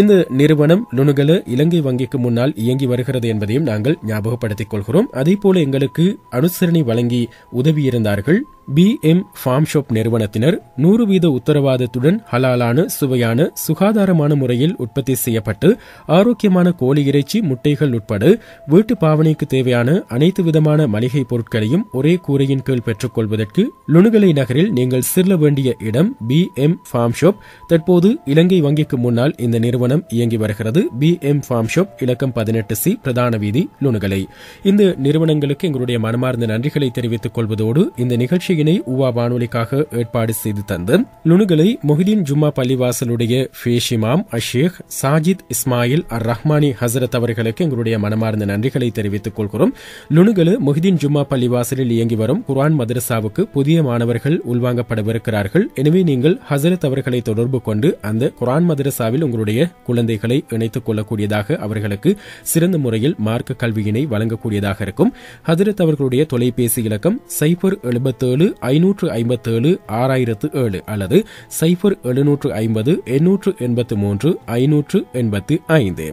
இந்த நிறுவனம் லுணுகல இலங்கை வங்கிக்கு முன்னால் இயங்கி வருகிறது என்பதையும் நாங்கள் ஞாபகப்படுத்திக் கொள்கிறோம். அதேபோல எங்களுக்கு அனுசரணை வழங்கி உதவியிருந்தார்கள் BM ஃபார்ம் ஷாப் நிறுவனத்தினர். 100% உத்தரவாதத்துடன் ஹலாலான, சுவையான, சுகாதாரமான முறையில் உற்பத்தி செய்யப்பட்டு ஆரோக்கியமான கோழி இறைச்சி, முட்டைகள் உட்பட வீட்டு பாவனைக்கு தேவையான அனைத்து விதமான மளிகை பொருட்களையும் ஒரே கூரையின் கீழ் பெற்றுக் கொள்வதற்கு லுணுகலை நகரில் நீங்கள் செல்ல வேண்டிய இடம் BM ஃபார்ம் ஷாப். தற்போது இலங்கை வங்கிக்கு முன்னால் இந்த நிறுவனம் இயங்கி வருகிறது. BM ஃபார்ம் ஷாப், இலக்கம் 18C, பிரதான வீதி, லுணுகலை. இந்த நிறுவனங்களுக்கு எங்களுடைய மனமார்ந்த நன்றிகளை தெரிவித்துக் கொள்வதோடு இந்த நிகழ்ச்சி உவா வானொலிக்காக ஏற்பாடு செய்து தந்து லுணுகலை மொஹிதீன் ஜும்மா பள்ளிவாசலுடைய ஃபேஷ் இமாம் அஷேக் சாஜித் இஸ்மாயில் அர் ரஹ்மானி ஹசரத் அவர்களுக்கு எங்களுடைய மனமார்ந்த நன்றிகளை தெரிவித்துக் கொள்கிறோம். லுணுகலை மொஹிதீன் ஜும்மா பள்ளிவாசலில் இயங்கி வரும் குர்ஆன் மதரசாவுக்கு புதிய மாணவர்கள் உள்வாங்கப்படவிருக்கிறார்கள். எனவே நீங்கள் ஹசரத் அவர்களை தொடர்பு கொண்டு அந்த குர்ஆன் மதரசாவில் உங்களுடைய குழந்தைகளை இணைத்துக் கொள்ளக்கூடியதாக, அவர்களுக்கு சிறந்த முறையில் மார்க்க கல்வியினை வழங்கக்கூடியதாக இருக்கும். ஹசரத் அவர்களுடைய தொலைபேசி இலக்கம் 077-557-6007 அல்லது 0-750-883-585.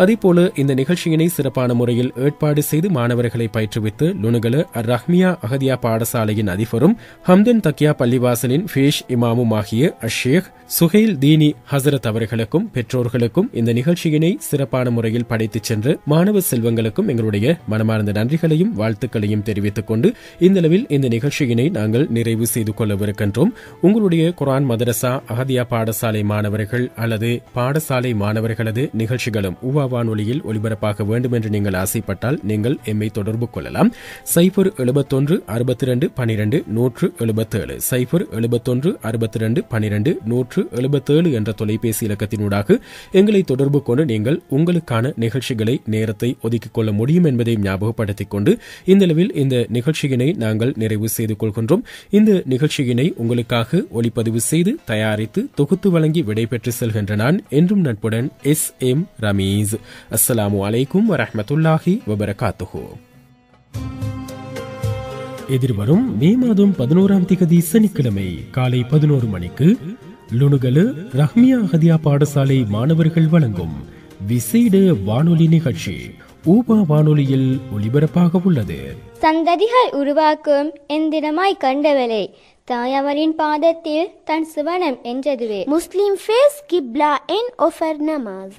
அதேபோல இந்த நிகழ்ச்சியினை சிறப்பான முறையில் ஏற்பாடு செய்து மாணவர்களை பயிற்றுவித்து லுணுகல அர் ரஹ்மியா அகதியா பாடசாலையின் அதிபரும் ஹம்தன் தக்கியா பள்ளிவாசலின் ஃபேஷ் இமாமும் ஆகிய அஷேக் சுஹைல் தீனி ஹசரத் அவர்களுக்கும் பெற்றோர்களுக்கும் இந்த நிகழ்ச்சியினை சிறப்பான முறையில் படைத்துச் சென்ற மாணவ செல்வங்களுக்கும் எங்களுடைய மனமார்ந்த நன்றிகளையும் வாழ்த்துக்களையும் தெரிவித்துக் கொண்டு இந்தளவில் இந்த நிகழ்ச்சியினை நாங்கள் நிறைவு செய்து கொள்ளவிருக்கின்றோம். உங்களுடைய குர்ஆன் மதரசா அகதியா பாடசாலை மாணவர்கள் அல்லது பாடசாலை மாணவர்களது நிகழ்ச்சிகளும் உவா வானொலியில் ஒலிபரப்பாக வேண்டும் என்று நீங்கள் ஆசைப்பட்டால் நீங்கள் எம்மை தொடர்பு கொள்ளலாம். 071-62-12-177 071-62-12-177 என்ற தொலைபேசி இலக்கத்தினூடாக எங்களை தொடர்பு கொண்டு நீங்கள் உங்களுக்கான நிகழ்ச்சிகளை நேரத்தை ஒதுக்கிக் கொள்ள முடியும் என்பதை ஞாபகப்படுத்திக் கொண்டு இந்தளவில் இந்த நிகழ்ச்சியினை நாங்கள் நிறைவு செய்து கொள்கின்றோம். இந்த நிகழ்ச்சியினை உங்களுக்காக ஒளிப்பதிவு செய்து தயாரித்து தொகுத்து வழங்கி விடைபெற்று செல்கின்ற நான் என்றும் நட்புடன் SM ரமீஸ். அஸ்ஸலாமு அலைக்கும் வரஹ்மத்துல்லாஹி வபரகாத்துஹு. எதிர்வரும் மே மாதம் 11ஆம் தேதி சனிக்கிழமை காலை 11 மணிக்கு லுணுகல ரஹ்மியா அகதியா பாடசாலை மாணவர்கள் வழங்கும் விசேட வானொலி நிகழ்ச்சி ஊபா வானொலியில் ஒலிபரப்பாக உள்ளது. சந்ததிகள் உருவாக்கும் எந்திரமாய் கண்டவளே, தாயவரின் பாதத்தில் தன் சுவனம் என்றதுவே. முஸ்லிம் ஃபேஸ் கிப்லா என் ஒஃபர் நமாஸ்.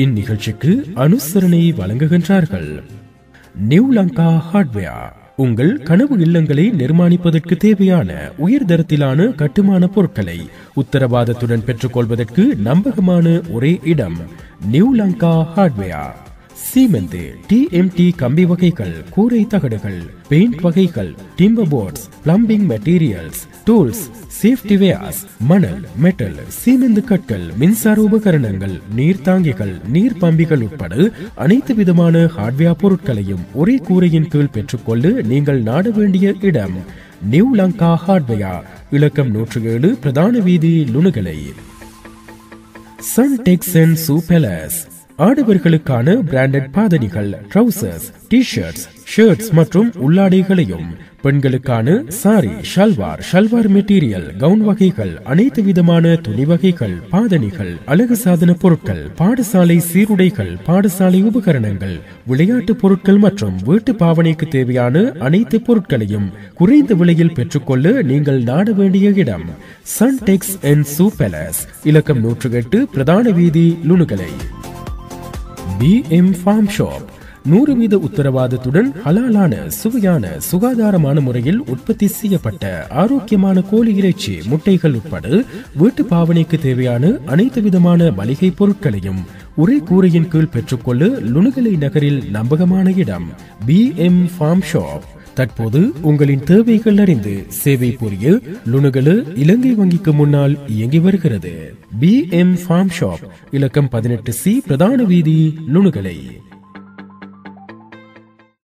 இந்நிகழ்ச்சிக்கு அனுசரணை வழங்குகின்றார்கள் நியூ லங்கா ஹார்ட்வேர். உங்கள் கனவு இல்லங்களை நிர்மாணிப்பதற்கு தேவையான உயர்தரத்திலான கட்டுமான பொருட்களை உத்தரவாதத்துடன் பெற்றுக்கொள்வதற்கு நம்பகமான ஒரே இடம் நியூ லங்கா ஹார்ட்வேர். சீமெந்து, TMT கம்பி வகைகள், கூரை தகடுகள், பெயிண்ட் வகைகள், timber boards, plumbing materials, tools, safety wears, மணல், மெட்டல், சீமெந்து கற்கள், மின்சார உபகரணங்கள், நீர்த்தாங்கிகள், நீர் பம்பிகள் உட்பட அனைத்து விதமான ஹார்ட்வேர் பொருட்களையும் ஒரே கூரையின் கீழ் பெற்றுக்கொள்ள நீங்கள் நாட வேண்டிய இடம் நியூ லங்கா ஹார்ட்வேர், இலக்கம் 107, பிரதான வீதி, லுணுகலை. சன்டெக்ஸ் அண்ட் சூபெலஸ், ஆடவர்களுக்கான பிராண்டட் பாதணிகள், ட்ரவுசர்ஸ், டி ஷர்ட்ஸ், ஷர்ட்ஸ் மற்றும் உள்ளாடைகளையும், பெண்களுக்கான சாரி, ஷல்வார் மெட்டீரியல், கவுன் வகைகள், அனைத்து விதமான துணி வகைகள், பாதணிகள், அழகு சாதன பொருட்கள், பாடசாலை சீருடைகள், பாடசாலை உபகரணங்கள், விளையாட்டு பொருட்கள் மற்றும் வீட்டு பாவனைக்கு தேவையான அனைத்து பொருட்களையும் குறைந்த விலையில் பெற்றுக்கொள்ள நீங்கள் நாட வேண்டிய இடம் சன்டெக்ஸ் அண்ட் சூ பேலஸ், இலக்கம் 108, பிரதான வீதி, லுணுகலை. BM ஃபார்ம் ஷாப் 100% உத்தரவாதத்துடன் ஹலாலான, சுவையான, சுகாதாரமான முறையில் உற்பத்தி செய்யப்பட்ட ஆரோக்கியமான கோழி இறைச்சி, முட்டைகள் உட்பட வீட்டு பாவனைக்கு தேவையான அனைத்து விதமான மளிகை பொருட்களையும் ஒரே கூரையின் கீழ் பெற்றுக்கொள்ள லுணுகலை நகரில் நம்பகமான இடம் BM ஃபார்ம் ஷாப். தற்போது உங்களின் தேவைகள் அறிந்து சேவை புரிய லுணுகல இலங்கை வங்கிக்கு முன்னால் இயங்கி வருகிறது. BM ஃபார்ம் ஷாப், இலக்கம் 18C, பிரதான வீதி, லுணுகலை.